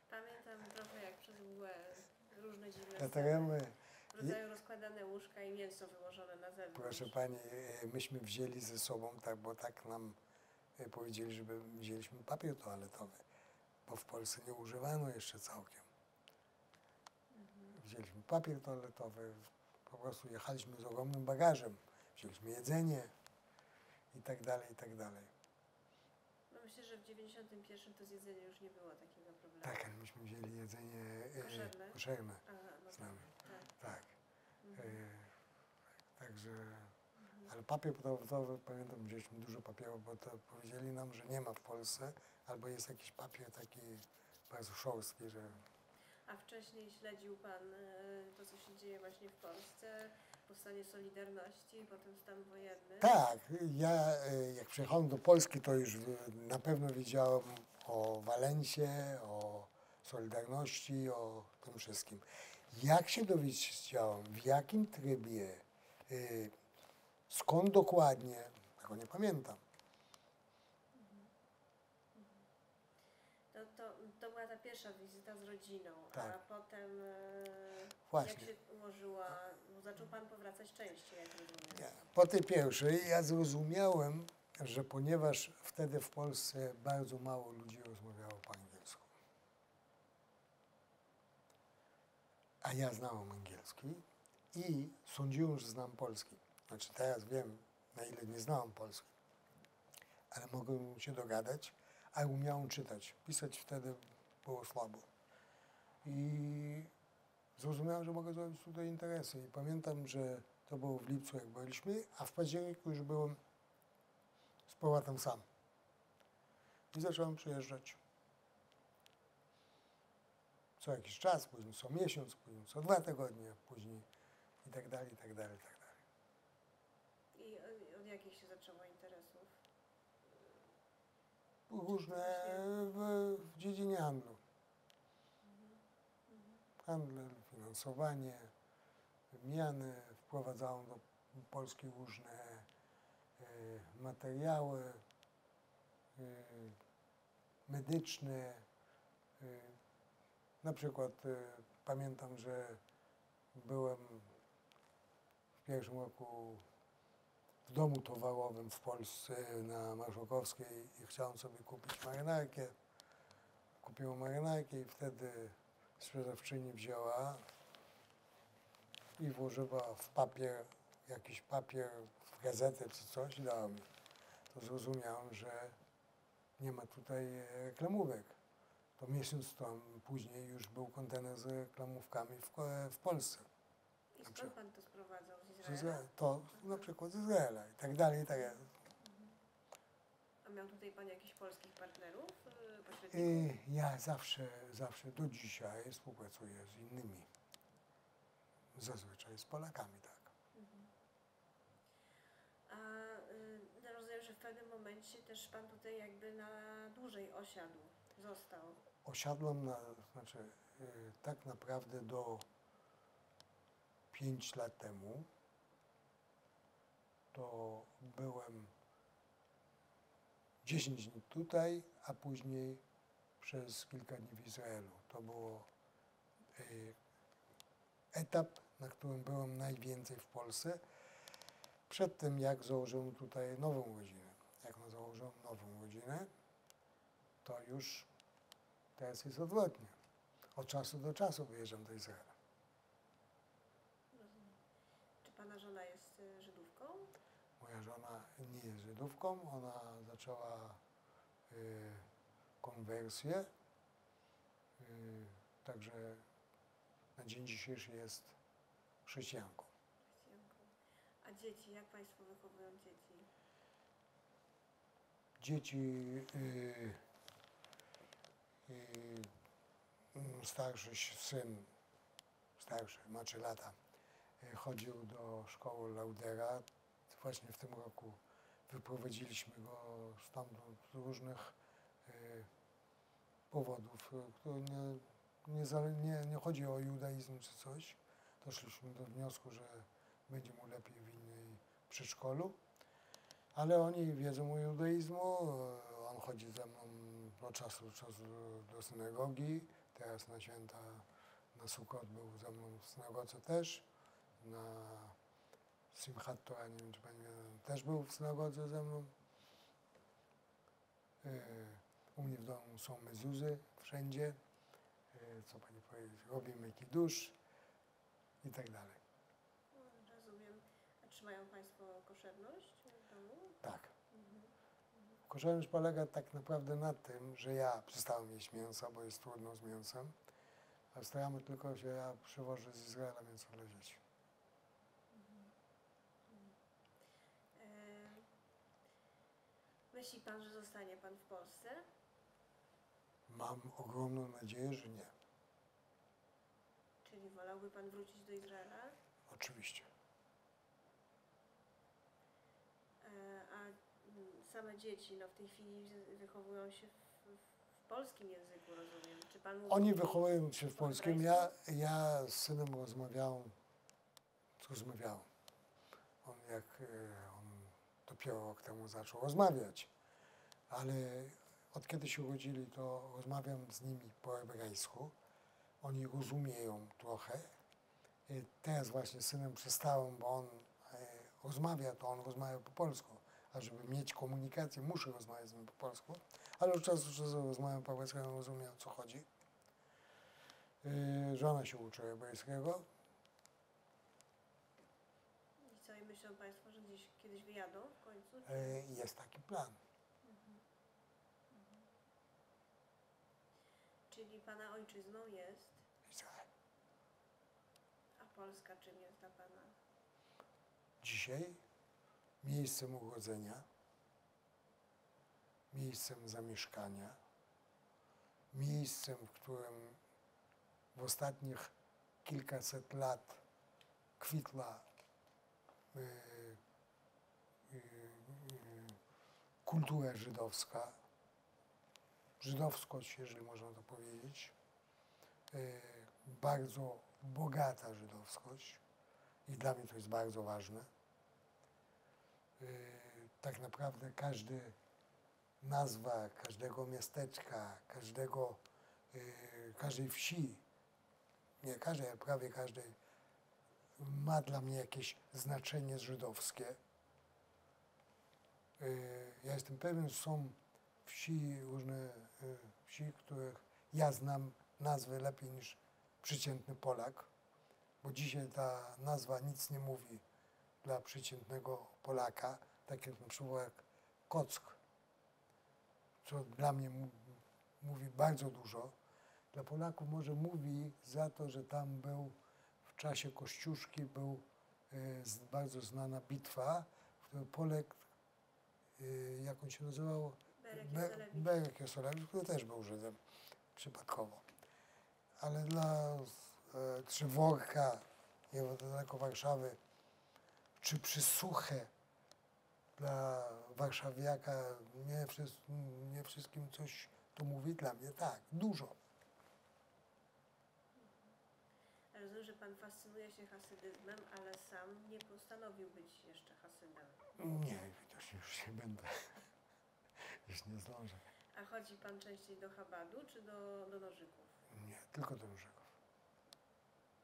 Pamiętam trochę jak przez mgłę różne dziwne Dlatego sceny. W rodzaju rozkładane łóżka i mięso wyłożone na zewnątrz. proszę pani, myśmy wzięli ze sobą, tak, bo tak nam powiedzieli, żeby wzięliśmy papier toaletowy, bo w Polsce nie używano jeszcze całkiem. Wzięliśmy papier toaletowy, po prostu jechaliśmy z ogromnym bagażem, wzięliśmy jedzenie i tak dalej, i tak dalej. No myślę, że w 91 to z jedzeniem już nie było takiego problemu. Tak, ale myśmy wzięli jedzenie Koszerne? koszerne Aha, no z nami. tak. Tak. Mhm. Także, ale papier toaletowy, pamiętam, wzięliśmy dużo papieru, bo to powiedzieli nam, że nie ma w Polsce, albo jest jakiś papier taki bardzo szorstki, że A wcześniej śledził Pan to, co się dzieje właśnie w Polsce, powstanie Solidarności, potem stan wojenny? tak, ja jak przyjechałem do Polski, to już na pewno wiedziałem o Walencie, o Solidarności, o tym wszystkim. Jak się dowiedziałem, w jakim trybie, skąd dokładnie, tego nie pamiętam. To była ta pierwsza wizyta z rodziną, Tak. a potem Właśnie. jak się ułożyła, bo zaczął Pan powracać częściej, jak rozumiem. Nie. Po tej pierwszej ja zrozumiałem, że ponieważ wtedy w Polsce bardzo mało ludzi rozmawiało po angielsku, a ja znałem angielski i sądziłem, że znam polski. Znaczy teraz wiem, na ile nie znałem polski, ale mogłem się dogadać, a umiałem czytać. Pisać wtedy było słabo. I zrozumiałem, że mogę zrobić tutaj interesy. I pamiętam, że to było w lipcu, jak byliśmy, a w październiku już byłem z powrotem sam. I zacząłem przyjeżdżać co jakiś czas, później co miesiąc, później co 2 tygodnie, później i tak dalej, i tak dalej, i tak dalej. I od jakich się zaczęło interesów? Różne w dziedzinie handlu. Handel, finansowanie, wymiany, wprowadzałem do Polski różne materiały medyczne. Na przykład pamiętam, że byłem w pierwszym roku w domu towarowym w Polsce na Marszałkowskiej i chciałem sobie kupić marynarkę. Kupiłem marynarkę i wtedy sprzedawczyni wzięła i włożyła w papier, jakiś papier, w gazetę czy coś i dała mi. To zrozumiałem, że nie ma tutaj reklamówek. To miesiąc tam później już był kontener z reklamówkami w Polsce. I skąd Pan to sprowadzał? Z Z Izraela? Izraela, to na przykład z Izraela i tak dalej, i tak dalej. A miał tutaj Pan jakichś polskich partnerów, pośredników? Ja zawsze do dzisiaj współpracuję z innymi. Zazwyczaj z Polakami, tak. A ja rozumiem, że w pewnym momencie też Pan tutaj jakby na dłużej osiadł, został. Osiadłem tak naprawdę do 5 lat temu. To byłem 10 dni tutaj, a później przez kilka dni w Izraelu. To był etap, na którym byłem najwięcej w Polsce. Przed tym, jak założyłem tutaj nową rodzinę. Jak założyłem nową rodzinę, to już teraz jest odwrotnie. Od czasu do czasu wyjeżdżam do Izraela. Rozumiem. Czy Pana żona jest Żydówką? Moja żona nie jest Żydówką, ona zaczęła konwersję, także na dzień dzisiejszy jest chrześcijanką. Chrześcijanką. A dzieci, jak Państwo wychowują dzieci? Dzieci, starszy syn, ma 3 lata, chodził do szkoły Laudera. Właśnie w tym roku wyprowadziliśmy go stamtąd z różnych powodów, które nie chodzi o judaizm czy coś. Doszliśmy do wniosku, że będzie mu lepiej w innej przedszkolu, ale oni wiedzą o judaizmu, on chodzi ze mną od czasu do czasu do synagogi, teraz na święta, na Sukkot był ze mną w synagodze też, na Simchat Torah, nie wiem czy pani wie, też był w synagodze ze mną. U mnie w domu są mezuzy wszędzie, co pani powiedzieć, robimy kiddusz i tak dalej. Rozumiem. A trzymają Państwo koszerność w domu? Tak. Koszerność polega tak naprawdę na tym, że ja przestałem jeść mięsa, bo jest trudno z mięsem, a staramy tylko się, ja przywożę z Izraela mięso dla dzieci. Myśli Pan, że zostanie Pan w Polsce? Mam ogromną nadzieję, że nie. Czyli wolałby Pan wrócić do Izraela? Oczywiście. A same dzieci w tej chwili wychowują się w polskim języku, rozumiem. Czy Pan mówi Oni wychowują się w po polskim. hebrajsku? Ja z synem rozmawiałem. On dopiero rok temu zaczął rozmawiać, ale od kiedy się urodzili, to rozmawiam z nimi po hebrajsku. Oni rozumieją trochę. Teraz właśnie z synem przestałem, bo on rozmawia, to on rozmawia po polsku. A żeby mieć komunikację, muszę rozmawiać z nim po polsku. Ale od czasu do czasu rozmawiam po hebrajsku, on rozumie, o co chodzi. Żona się uczy hebrajskiego. I co, i myślą Państwo, że gdzieś kiedyś wyjadą w końcu? Jest taki plan. Czyli Pana ojczyzną jest, Izrael. a Polska czym jest dla Pana? Dzisiaj miejscem urodzenia, miejscem zamieszkania, miejscem, w którym w ostatnich kilkaset lat kwitła kultura żydowska, żydowskość, jeżeli można to powiedzieć, bardzo bogata żydowskość i dla mnie to jest bardzo ważne. Tak naprawdę nazwa każdego miasteczka, każdej wsi, nie każdej, ale prawie każdej, ma dla mnie jakieś znaczenie żydowskie. Ja jestem pewien, że są różne wsi, których ja znam nazwy lepiej niż przeciętny Polak, bo dzisiaj ta nazwa nic nie mówi dla przeciętnego Polaka, tak jak na przykład jak Kock, co dla mnie mówi bardzo dużo. Dla Polaków może mówi za to, że tam był w czasie Kościuszki bardzo znana bitwa, w której Polek, jak on się nazywał? Berek Joselewicz, który też był Żydem przypadkowo. Ale czy Worka, niedaleko Warszawy, czy przy Suche, dla warszawiaka nie wszystkim coś to mówi, dla mnie tak, dużo. Rozumiem, że Pan fascynuje się hasydyzmem, ale sam nie postanowił być jeszcze hasydem. Nie, widocznie już nie będę. Już nie zdążę. A chodzi Pan częściej do Chabadu czy do Nożyków? Nie, tylko do Nożyków.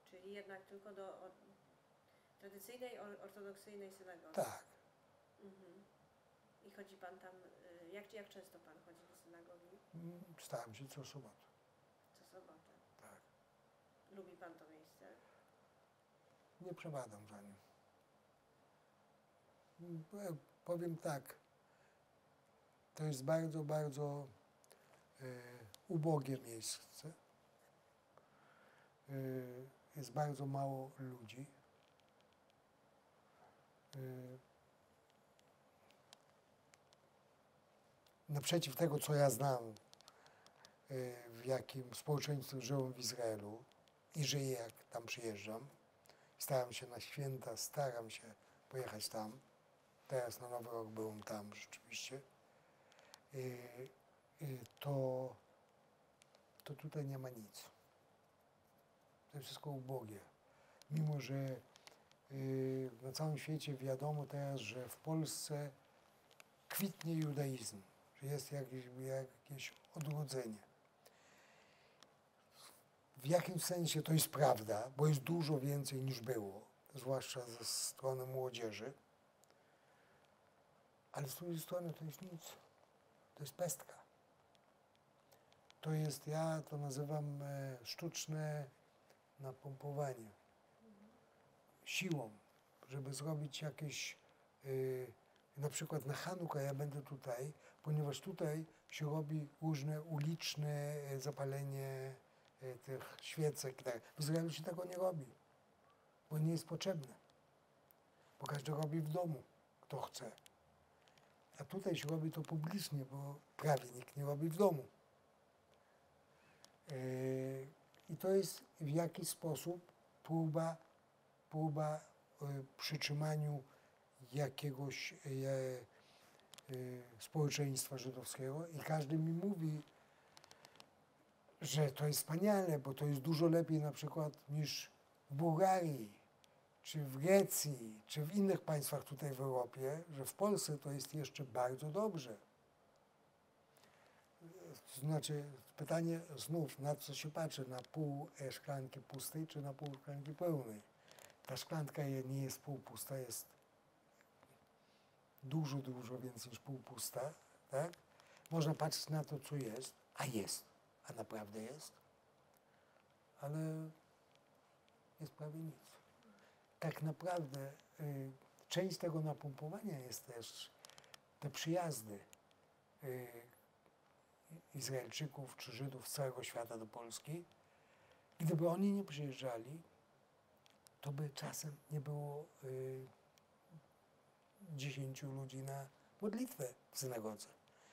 Czyli jednak tylko do tradycyjnej, ortodoksyjnej synagogi? Tak. I chodzi Pan tam, jak często Pan chodzi do synagogi? Staram się co sobotę. Co sobotę. Tak. Lubi Pan to miejsce? Nie przepadam za nim. Powiem tak, to jest bardzo, bardzo ubogie miejsce. Jest bardzo mało ludzi. Naprzeciw tego, co ja znam, w jakim społeczeństwie żyłem w Izraelu i żyję, jak tam przyjeżdżam. Staram się na święta, pojechać tam. teraz na Nowy Rok byłem tam rzeczywiście, to tutaj nie ma nic. To jest wszystko ubogie. Mimo że na całym świecie wiadomo teraz, że w Polsce kwitnie judaizm, że jest jakieś odrodzenie. W jakimś sensie to jest prawda, bo jest dużo więcej niż było, zwłaszcza ze strony młodzieży, ale z drugiej strony to jest nic. To jest pestka. To jest, ja to nazywam sztuczne napompowanie siłą, żeby zrobić jakieś, na przykład na Hanukę ja będę tutaj, ponieważ tutaj się robi różne uliczne zapalenie tych świecek. Tak. W Izraelu się tego nie robi, bo nie jest potrzebne, bo każdy robi w domu, kto chce. A tutaj się robi to publicznie, bo prawie nikt nie robi w domu. I to jest w jakiś sposób próba przytrzymaniu jakiegoś społeczeństwa żydowskiego i każdy mi mówi, że to jest wspaniale, bo to jest dużo lepiej na przykład niż w Bułgarii, czy w Grecji, czy w innych państwach tutaj w Europie, że w Polsce to jest jeszcze bardzo dobrze. To znaczy pytanie znów, na co się patrzy, na pół szklanki pustej, czy na pół szklanki pełnej. Ta szklanka nie jest półpusta, jest dużo więcej niż półpusta, tak? Można patrzeć na to, co jest, a naprawdę jest, ale jest prawie nic. Tak naprawdę część tego napompowania jest też te przyjazdy Izraelczyków czy Żydów z całego świata do Polski. Gdyby oni nie przyjeżdżali, to by czasem nie było 10 ludzi na modlitwę w synagodze.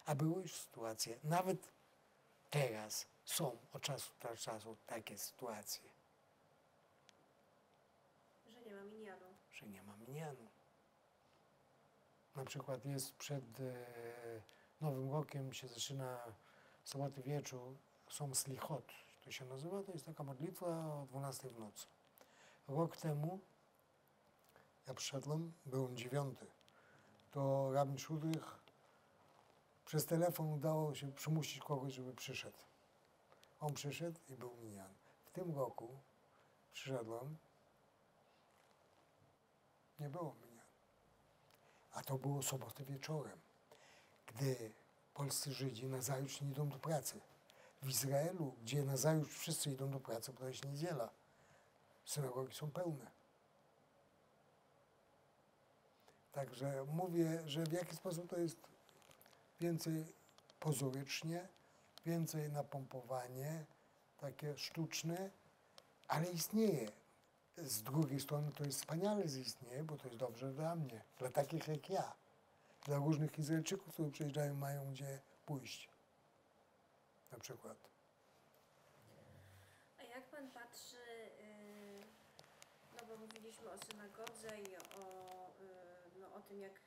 A były już sytuacje, nawet teraz są od czasu do czasu takie sytuacje, Że nie ma minianu. że nie ma minianu. Na przykład jest przed Nowym Rokiem, się zaczyna soboty wieczór, są slichot, to się nazywa, to jest taka modlitwa o 12 w nocy. Rok temu, ja przyszedłem, byłem 9, to rabin Szudrych przez telefon udało się przymusić kogoś, żeby przyszedł. On przyszedł i był minian. W tym roku przyszedłem, nie było minian. A to było soboty wieczorem, gdy polscy Żydzi nazajutrz nie idą do pracy. W Izraelu, gdzie nazajutrz wszyscy idą do pracy, bo to jest niedziela, synagogi są pełne. Także mówię, że w jaki sposób to jest więcej pozorycznie, więcej napompowanie, takie sztuczne, ale istnieje. Z drugiej strony to jest wspaniale, że istnieje, bo to jest dobrze dla mnie, dla takich jak ja, dla różnych Izraelczyków, którzy przyjeżdżają, mają gdzie pójść, na przykład. A jak pan patrzy, no bo mówiliśmy o synagodze i o tym, jak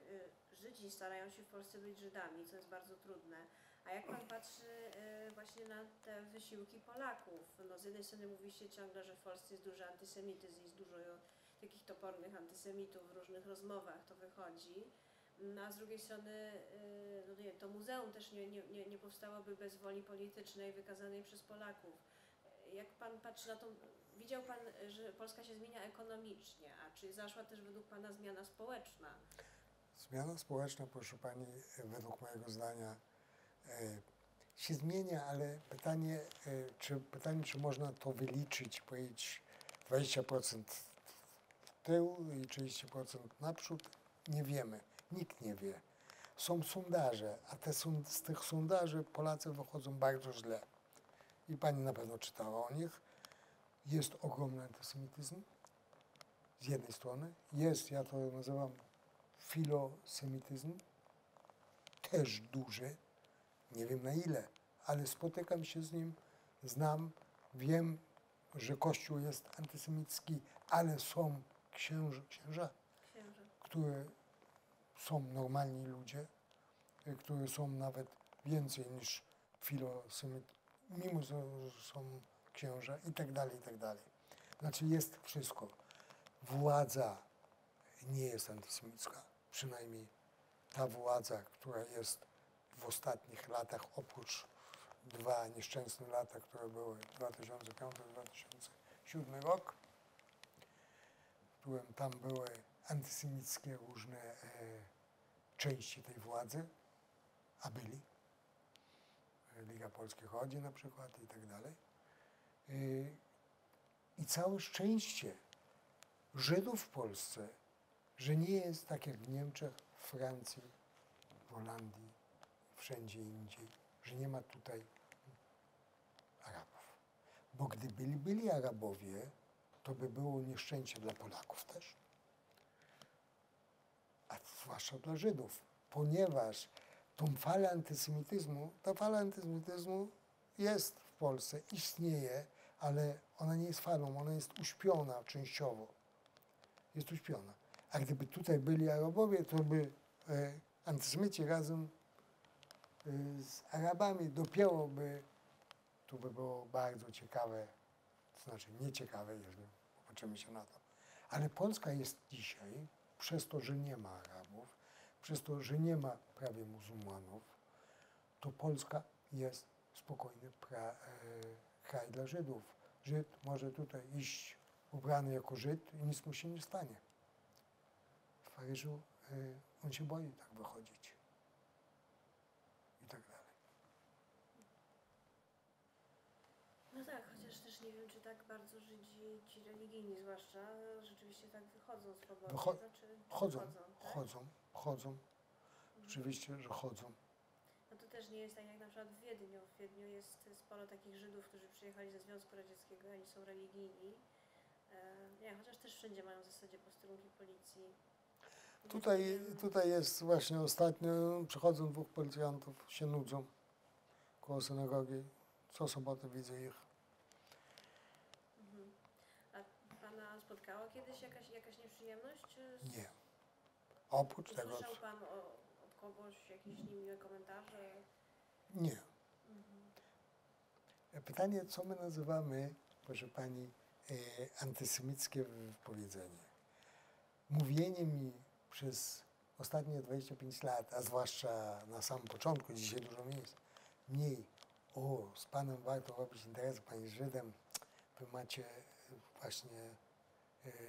Żydzi starają się w Polsce być Żydami, co jest bardzo trudne. A jak pan patrzy właśnie na te wysiłki Polaków? No z jednej strony mówi się ciągle, że w Polsce jest duży antysemityzm, jest dużo takich topornych antysemitów w różnych rozmowach, to wychodzi. No a z drugiej strony no nie wiem, to muzeum też nie powstałoby bez woli politycznej wykazanej przez Polaków. Jak pan patrzy na to, widział pan, że Polska się zmienia ekonomicznie, a czy zaszła też według pana zmiana społeczna? Zmiana społeczna, proszę pani, według mojego zdania się zmienia, ale pytanie, czy można to wyliczyć, powiedzieć 20% w tył i 30% naprzód? Nie wiemy. Nikt nie wie. Są sondaże, a z tych sondaży Polacy wychodzą bardzo źle. I pani na pewno czytała o nich. Jest ogromny antysemityzm z jednej strony. Jest, ja to nazywam filosemityzm, też duży. Nie wiem na ile, ale spotykam się z nim, znam, wiem, że Kościół jest antysemicki, ale są księża, które są normalni ludzie, którzy są nawet więcej niż filosemici, mimo że są księża i tak dalej, i tak dalej. Znaczy jest wszystko. Władza nie jest antysemicka, przynajmniej ta władza, która jest w ostatnich latach, oprócz 2 nieszczęsne lata, które były 2005-2007 rok, w którym tam były antysemickie różne części tej władzy, a byli. Liga Polskich Rodzin na przykład i tak dalej. I całe szczęście Żydów w Polsce, że nie jest tak jak w Niemczech, w Francji, w Holandii, wszędzie indziej, że nie ma tutaj Arabów. Bo gdy byli Arabowie, to by było nieszczęście dla Polaków też, a zwłaszcza dla Żydów, ponieważ tą falę antysemityzmu, ta fala antysemityzmu jest w Polsce, istnieje, ale ona nie jest falą, ona jest uśpiona częściowo. Jest uśpiona. A gdyby tutaj byli Arabowie, to by antysemici razem z Arabami dopiero by, tu by było bardzo ciekawe, to znaczy nieciekawe, jeżeli popatrzymy się na to. Ale Polska jest dzisiaj, przez to, że nie ma Arabów, przez to, że nie ma prawie muzułmanów, to Polska jest spokojny kraj dla Żydów. Żyd może tutaj iść ubrany jako Żyd i nic mu się nie stanie. W Paryżu on się boi tak wychodzić. I tak dalej. No tak, chociaż też nie wiem, czy tak bardzo Żydzi, ci religijni zwłaszcza, rzeczywiście tak wychodzą swobodnie. Znaczy, chodzą, tak? chodzą. Rzeczywiście, że chodzą. No to też nie jest tak jak na przykład w Wiedniu. W Wiedniu jest sporo takich Żydów, którzy przyjechali ze Związku Radzieckiego, oni są religijni. Nie, chociaż też wszędzie mają w zasadzie posterunki policji. Tutaj jest właśnie ostatnio, przychodzą 2 policjantów, się nudzą koło synagogi. Co sobotę widzę ich. Mhm. A pana spotkała kiedyś jakaś nieprzyjemność? Nie. Oprócz tego... Słyszał pan od kogoś jakieś niemiłe komentarze? Nie. Mhm. Pytanie, co my nazywamy, proszę pani, antysemickie wypowiedzenie. Mówienie mi przez ostatnie 25 lat, a zwłaszcza na samym początku, dzisiaj dużo mniej, z panem warto robić interesy, pan jest Żydem, wy macie właśnie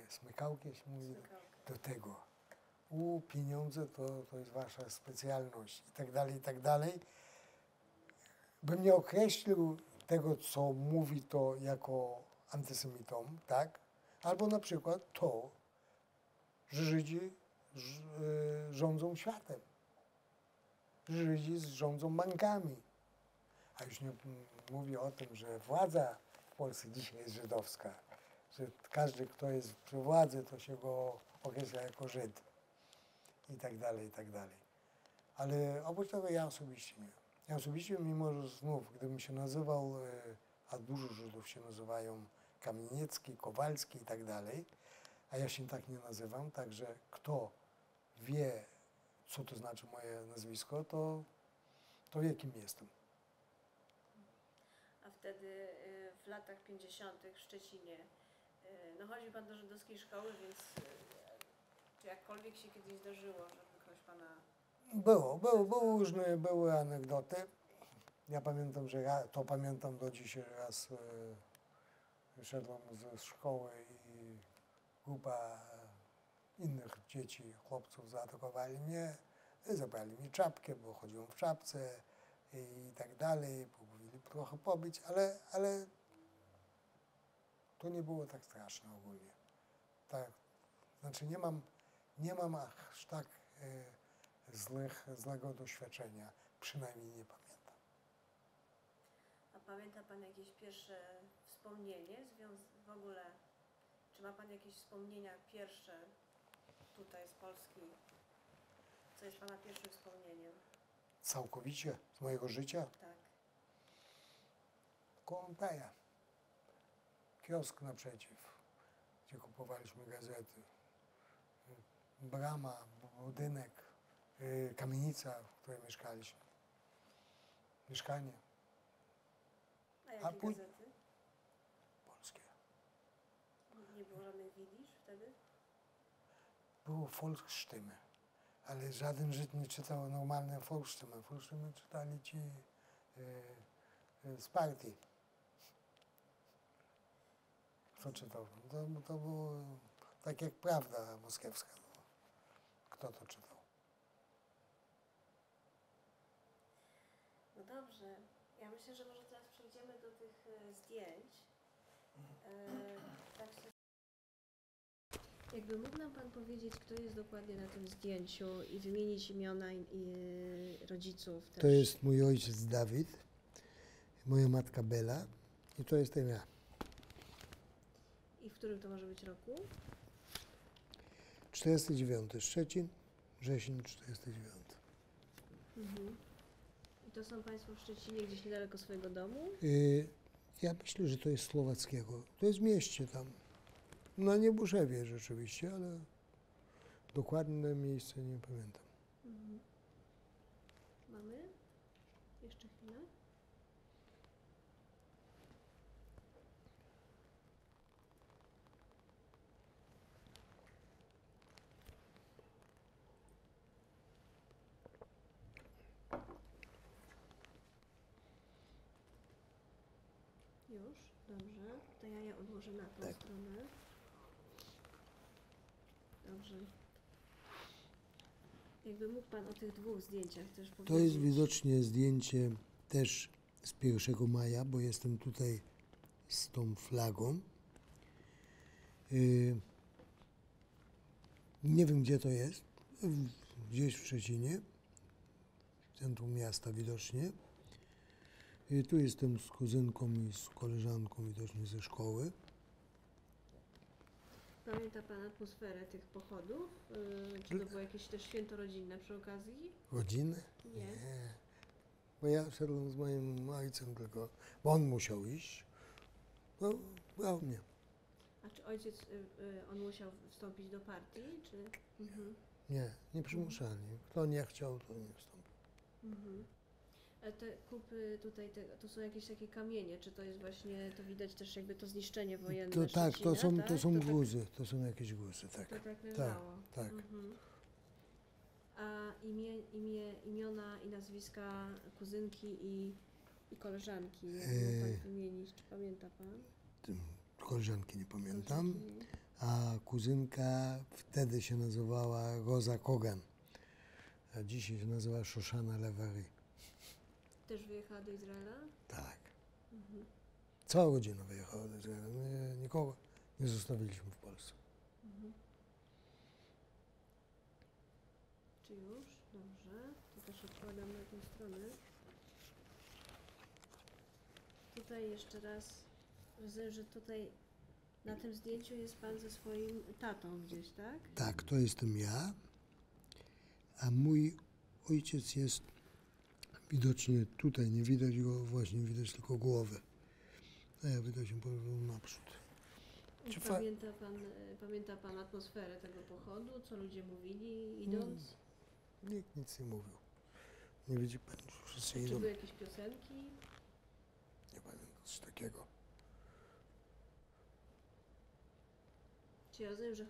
smykałki, jak się mówi, do tego. Pieniądze to jest wasza specjalność i tak dalej. Bym nie określił tego, co mówi to jako antysemitą, tak? Albo na przykład to, że Żydzi rządzą światem. Że Żydzi rządzą bankami. A już nie mówię o tym, że władza w Polsce dzisiaj jest żydowska. Że każdy, kto jest przy władzy, to się go określa jako Żyd. I tak dalej, i tak dalej. Ale oprócz tego ja osobiście nie. Ja osobiście, mimo że znów, gdybym się nazywał, a dużo Żydów się nazywają Kamieniecki, Kowalski i tak dalej, a ja się tak nie nazywam, także kto wie, co to znaczy moje nazwisko, to wie, kim jestem. A wtedy w latach 50. w Szczecinie, no chodził pan do żydowskiej szkoły, więc czy jakkolwiek się kiedyś zdarzyło, żeby ktoś pana... Były anegdoty. Ja pamiętam, pamiętam do dzisiaj, raz wyszedłem ze szkoły i grupa innych dzieci, chłopców zaatakowali mnie, zabrali mi czapkę, bo chodziłem w czapce i tak dalej, próbowali trochę pobić, ale to nie było tak straszne ogólnie. Tak, znaczy nie mam aż tak złego doświadczenia, przynajmniej nie pamiętam. A pamięta pan jakieś pierwsze wspomnienie w ogóle? Czy ma pan jakieś wspomnienia pierwsze tutaj z Polski? Co jest pana pierwszym wspomnieniem? Całkowicie z mojego życia? Tak. Kołątaja. Kiosk naprzeciw, gdzie kupowaliśmy gazety. Brama, budynek kamienica, w której mieszkaliśmy. Mieszkanie A jakie pój- gazety? polskie. Nie było żadnych widzisz wtedy? Było Volksstimme, ale żaden Żyd nie czytał normalne Volksstimme. Volksstimme czytali ci z partii. Kto czytał? To było tak jak Prawda Moskiewska. No. Kto to czytał? No dobrze. Ja myślę, że może teraz przejdziemy do tych zdjęć. Tak się... Jakby mógł nam Pan powiedzieć, kto jest dokładnie na tym zdjęciu i wymienić imiona i rodziców też. To jest mój ojciec Dawid, moja matka Bela i to jestem ja. I w którym to może być roku? 49, Szczecin, wrzesień 49. Mhm. I to są Państwo w Szczecinie, gdzieś niedaleko swojego domu? Ja myślę, że to jest Słowackiego. To jest w mieście tam. Na Niebuszewie rzeczywiście, ale dokładne miejsce nie pamiętam. Mhm. Mamy? Jeszcze chwilę. Już? Dobrze. To ja je odłożę na tą Tak. stronę. Dobrze. Jakby mógł Pan o tych dwóch zdjęciach też powiedzieć. To jest widocznie zdjęcie też z 1 maja, bo jestem tutaj z tą flagą. Nie wiem, gdzie to jest. Gdzieś w Szczecinie, w centrum miasta widocznie. Tu jestem z kuzynką i z koleżanką widocznie ze szkoły. Pamięta Pan atmosferę tych pochodów? Czy to było jakieś też święto rodzinne przy okazji? Rodziny? Nie. Bo ja szedłem z moim ojcem tylko, bo on musiał iść. No, brał mnie. A czy ojciec, on musiał wstąpić do partii, czy? Mhm. Nie przymuszali. Kto nie chciał, to nie wstąpił. Mhm. A te kupy tutaj, to są jakieś takie kamienie, czy to jest właśnie, to widać też jakby to zniszczenie wojenne To tak, Szczecina, to są tak? guzy, to są jakieś guzy, tak. To tak leżało. tak. Mhm. A imiona i nazwiska kuzynki i koleżanki, jak mógł Pan wymienić, czy pamięta Pan? Koleżanki nie pamiętam. Koleżanki nie. A kuzynka wtedy się nazywała Roza Kogan, a dzisiaj się nazywa Shoshana Levari. Też wyjechała do Izraela? Tak. Mhm. Cała rodzina wyjechała do Izraela. My nikogo nie zostawiliśmy w Polsce. Mhm. Czy już? Dobrze. To też odkładam na tę stronę. Tutaj jeszcze raz, rozumiem, że tutaj na tym zdjęciu jest Pan ze swoim tatą gdzieś, tak? Tak, to jestem ja, a mój ojciec jest widocznie tutaj, nie widać go, właśnie widać tylko głowę. A ja widocznie położył naprzód. Czy fa- Pamięta Pan atmosferę tego pochodu, co ludzie mówili idąc? Nikt nic nie mówił. Nie widzi pan, że wszyscy Czy idą. były jakieś piosenki? Nie pamiętam coś takiego. Czy ja rozumiem, że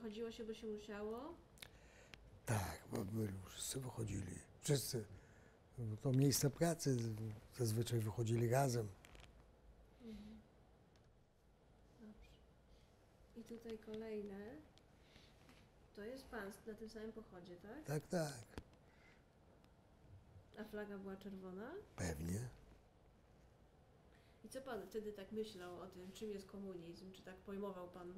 chodziło się, bo się musiało? Tak, bo wszyscy wychodzili. Wszyscy. No to miejsca pracy zazwyczaj wychodzili razem. Mhm. Dobrze. I tutaj kolejne. To jest Pan na tym samym pochodzie, tak? Tak, tak. A flaga była czerwona? Pewnie. I co Pan wtedy tak myślał o tym, czym jest komunizm? Czy tak pojmował Pan?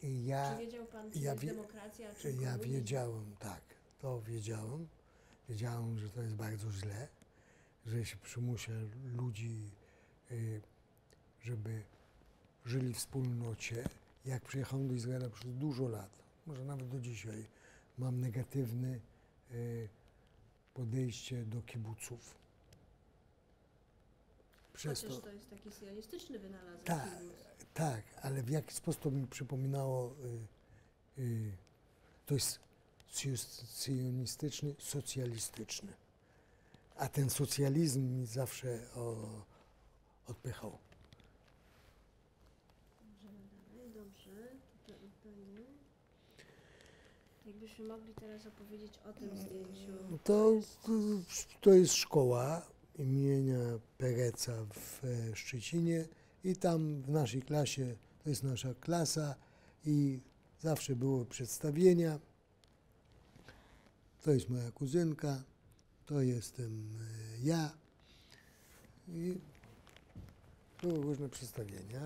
I ja, Czy wiedział Pan, czym ja jest wie- demokracja, a czym ja komunizm? wiedziałem, tak, to wiedziałem. Wiedziałem, że to jest bardzo źle, że się przymusza ludzi, żeby żyli w wspólnocie. Jak przyjechałem do Izraela przez dużo lat, może nawet do dzisiaj, mam negatywne podejście do kibuców. Przez Chociaż to, to jest taki sionistyczny wynalazek. Tak. kibuc. tak, ale w jaki sposób to mi przypominało To jest sionistyczny, socjalistyczny. A ten socjalizm mi zawsze odpychał. Idziemy dalej, dobrze. Tutaj oddaję. Jakbyśmy mogli teraz opowiedzieć o tym zdjęciu. To jest szkoła imienia Pereca w Szczecinie i tam w naszej klasie, to jest nasza klasa i zawsze były przedstawienia. To jest moja kuzynka, to jestem ja i były różne przedstawienia.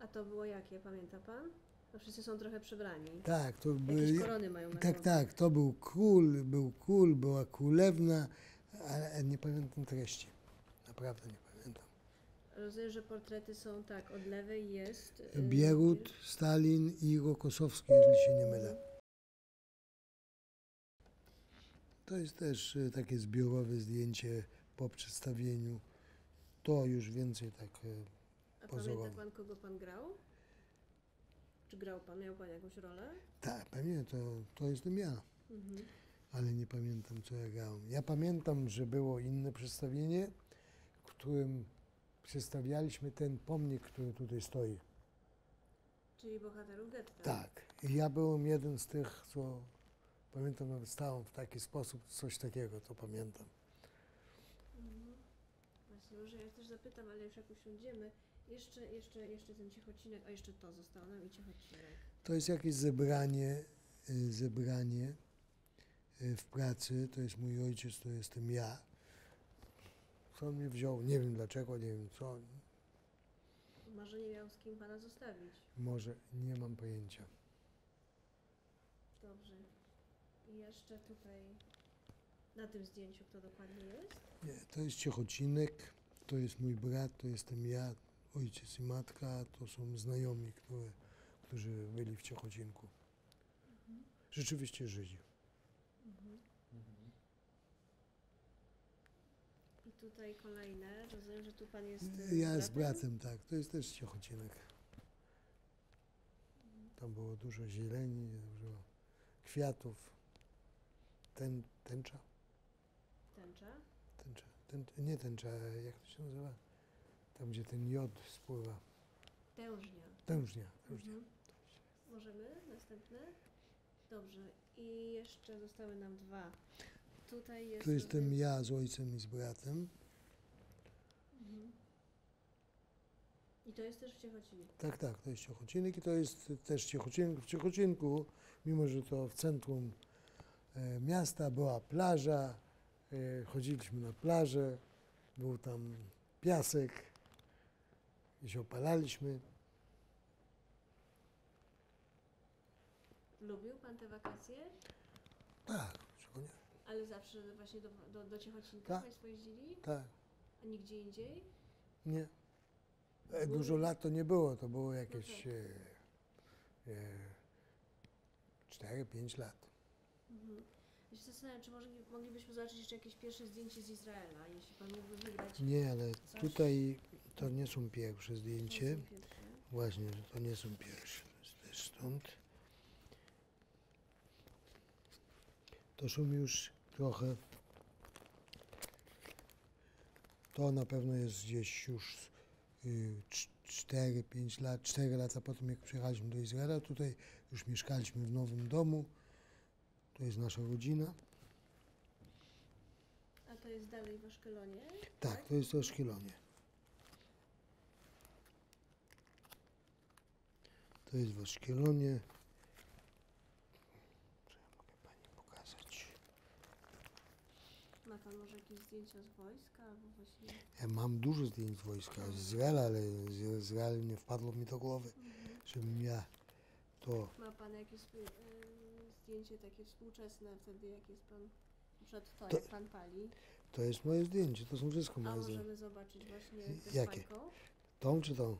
A to było jakie, pamięta pan? No wszyscy są trochę przebrani. Tak, to Jakieś korony mają na tak, głowie. tak, to był król, była królewna, ale nie pamiętam treści. Naprawdę nie pamiętam. Rozumiem, że portrety są tak, od lewej jest... Bierut, Stalin i Rokosowski, jeżeli się nie mylę. To jest też takie zbiorowe zdjęcie po przedstawieniu. To już więcej tak A pozorowo. pamięta pan, kogo pan grał? Czy grał pan, miał pan jakąś rolę? Tak, pewnie to jestem ja, Mhm. ale nie pamiętam, co ja grałem. Ja pamiętam, że było inne przedstawienie, w którym przedstawialiśmy ten pomnik, który tutaj stoi. Czyli bohaterów getta. Tak. I ja byłem jeden z tych, co pamiętam, nawet stałem w taki sposób, coś takiego, to pamiętam. Mhm. Właśnie, może ja też zapytam, ale już jak usiądziemy, jeszcze ten Ciechocinek, a jeszcze to zostało nam i Ciechocinek. To jest jakieś zebranie w pracy, to jest mój ojciec, to jestem ja. Co on mnie wziął, nie wiem dlaczego, nie wiem co, Może nie miał z kim pana zostawić. może, nie mam pojęcia. Dobrze. I jeszcze tutaj, na tym zdjęciu, kto dokładnie jest? Nie, to jest Ciechocinek, to jest mój brat, to jestem ja, ojciec i matka, to są znajomi, którzy byli w Ciechocinku. Rzeczywiście Żydzi. Mhm. I tutaj kolejne, rozumiem, że tu pan jest Ja z bratem, tak, to jest też Ciechocinek. Tam było dużo zieleni, dużo kwiatów. Tęcza? Tęcza? Nie tęcza, jak to się nazywa? Tam, gdzie ten jod spływa. Tężnia. Tężnia. Mhm. Możemy? Następne? Dobrze. I jeszcze zostały nam dwa. Tutaj jest... Tu jestem rozumiem- ja z ojcem i z bratem. Mhm. I to jest też w Ciechocinie. Tak, to jest Ciechocinek i to jest też Ciechocinek. W Ciechocinku, mimo że to w centrum miasta, była plaża, chodziliśmy na plażę, był tam piasek i się opalaliśmy. Lubił pan te wakacje? Tak, czego nie? Ale zawsze właśnie do Ciechocinka Tak. państwo jeździli? Tak, A nigdzie indziej? nie. Dużo lat to nie było, to było No jakieś tak. 4-5 lat. Mhm. Ja się zastanawiam, czy może moglibyśmy zobaczyć jeszcze jakieś pierwsze zdjęcie z Izraela, jeśli pan mógłby wybrać. Nie, ale Coś- tutaj to nie są pierwsze To zdjęcie. są pierwsze. Właśnie, że to nie są pierwsze. To jest też stąd. To są już trochę. To na pewno jest gdzieś już 4-5 lat, 4 lata po tym, jak przyjechaliśmy do Izraela. Tutaj już mieszkaliśmy w nowym domu. To jest nasza rodzina. A to jest dalej w Aszkelonie? Tak, to jest to Aszkelonie. To jest w Aszkelonie. Co ja mogę pani pokazać? Ma pan może jakieś zdjęcia z wojska albo właśnie... Ja mam dużo zdjęć z wojska, z Izraela, ale z Izraela nie wpadło mi do głowy, żebym ja to... Ma pan jakieś zdjęcie takie współczesne wtedy, jak jest pan... Na przykład to, To- jak pan pali. To jest moje zdjęcie, to są wszystko A moje zdjęcia. możemy zobaczyć właśnie te z Jakie? fajką. Tą czy tą?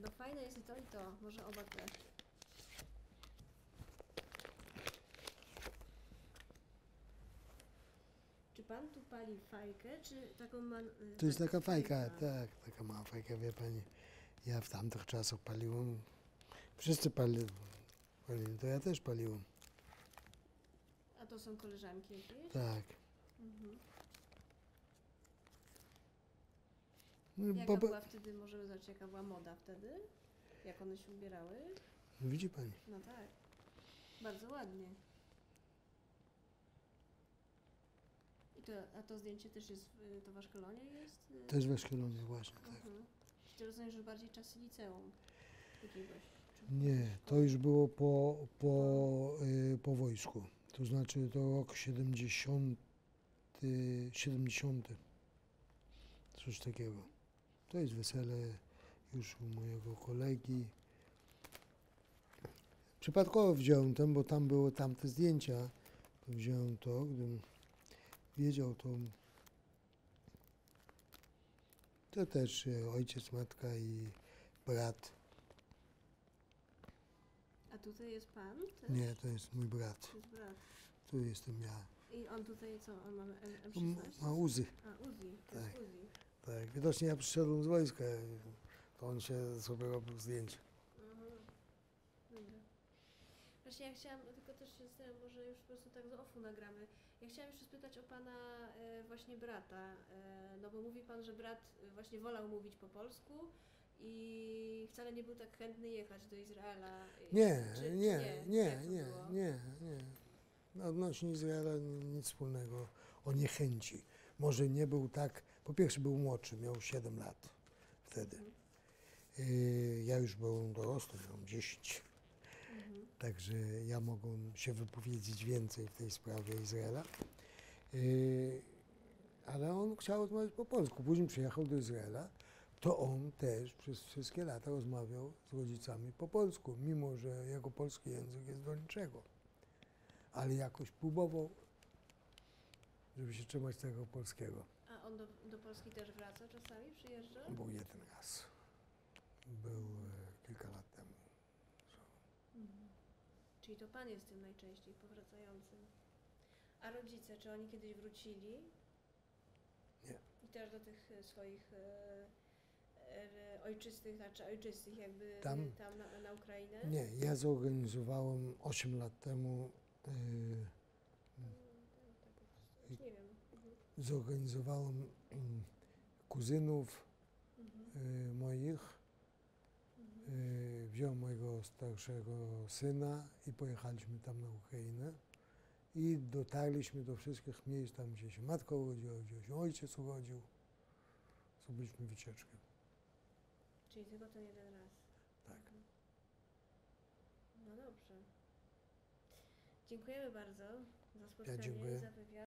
No fajne jest i to. Może oba te. Czy pan tu pali fajkę, czy taką To jest taka fajka, tak, taka mała fajka, wie pani. Ja w tamtych czasach paliłem Wszyscy palili, to ja też paliłem. A to są koleżanki jakieś? Tak. Mhm. No, Jaka była wtedy, możemy zobaczyć, jaka była moda wtedy? Jak one się ubierały? widzi pani, No tak. Bardzo ładnie. A to zdjęcie też jest, to wasz kolonia jest? też w Eszkolonie właśnie, tak. Mhm. Czy to rozumiem, że bardziej czasy liceum jakiegoś? Nie, to już było po wojsku. To znaczy to rok 70. Coś takiego. To jest wesele już u mojego kolegi. Przypadkowo wziąłem tam, bo tam były tamte zdjęcia. To wziąłem to, gdybym wiedział, to też ojciec, matka i brat. A tutaj jest pan też? Nie, to jest mój brat. To jest brat. Tu jestem ja. I on tutaj co? On ma M16? Ma łzy. A, Uzi. To Tak. jest Uzi. Tak, widocznie ja przyszedłem z wojska, to on się sobie robił zdjęcia. Mhm. Dobra. Właśnie ja chciałam, tylko też się zastanawiam, może już po prostu tak z offu nagramy. Ja chciałam jeszcze spytać o pana właśnie brata, no bo mówi pan, że brat właśnie wolał mówić po polsku i wcale nie był tak chętny jechać do Izraela. Nie, Czy nie, nie, Jak to nie, było? nie, nie. No, odnośnie Izraela nic wspólnego o niechęci. Może nie był tak, po pierwsze był młodszy, miał 7 lat wtedy. Mhm. Ja już byłem dorosły, miałem 10. Mhm. Także ja mogłem się wypowiedzieć więcej w tej sprawie Izraela. Ale on chciał rozmawiać po polsku. Później przyjechał do Izraela, to on też przez wszystkie lata rozmawiał z rodzicami po polsku, mimo że jego polski język jest do niczego. Ale jakoś próbował, żeby się trzymać tego polskiego. A on do Polski też wraca czasami? Przyjeżdża? Był jeden raz. Był kilka lat temu. Mhm. Czyli to pan jest tym najczęściej powracającym. A rodzice, czy oni kiedyś wrócili? Nie. I też do tych swoich ojczystych, znaczy ojczystych jakby Tam? tam na Ukrainę? Nie, ja zorganizowałem 8 lat temu, Nie wiem. Mhm. zorganizowałem kuzynów Mhm. moich. Mhm. Wziąłem mojego starszego syna i pojechaliśmy tam na Ukrainę i dotarliśmy do wszystkich miejsc, tam gdzie się matka urodziła, gdzie się ojciec urodził. Zrobiliśmy wycieczkę. Czyli tylko ten jeden raz. Tak. Mhm. No dobrze. Dziękujemy bardzo za spotkanie dziękuję. i za wywiad.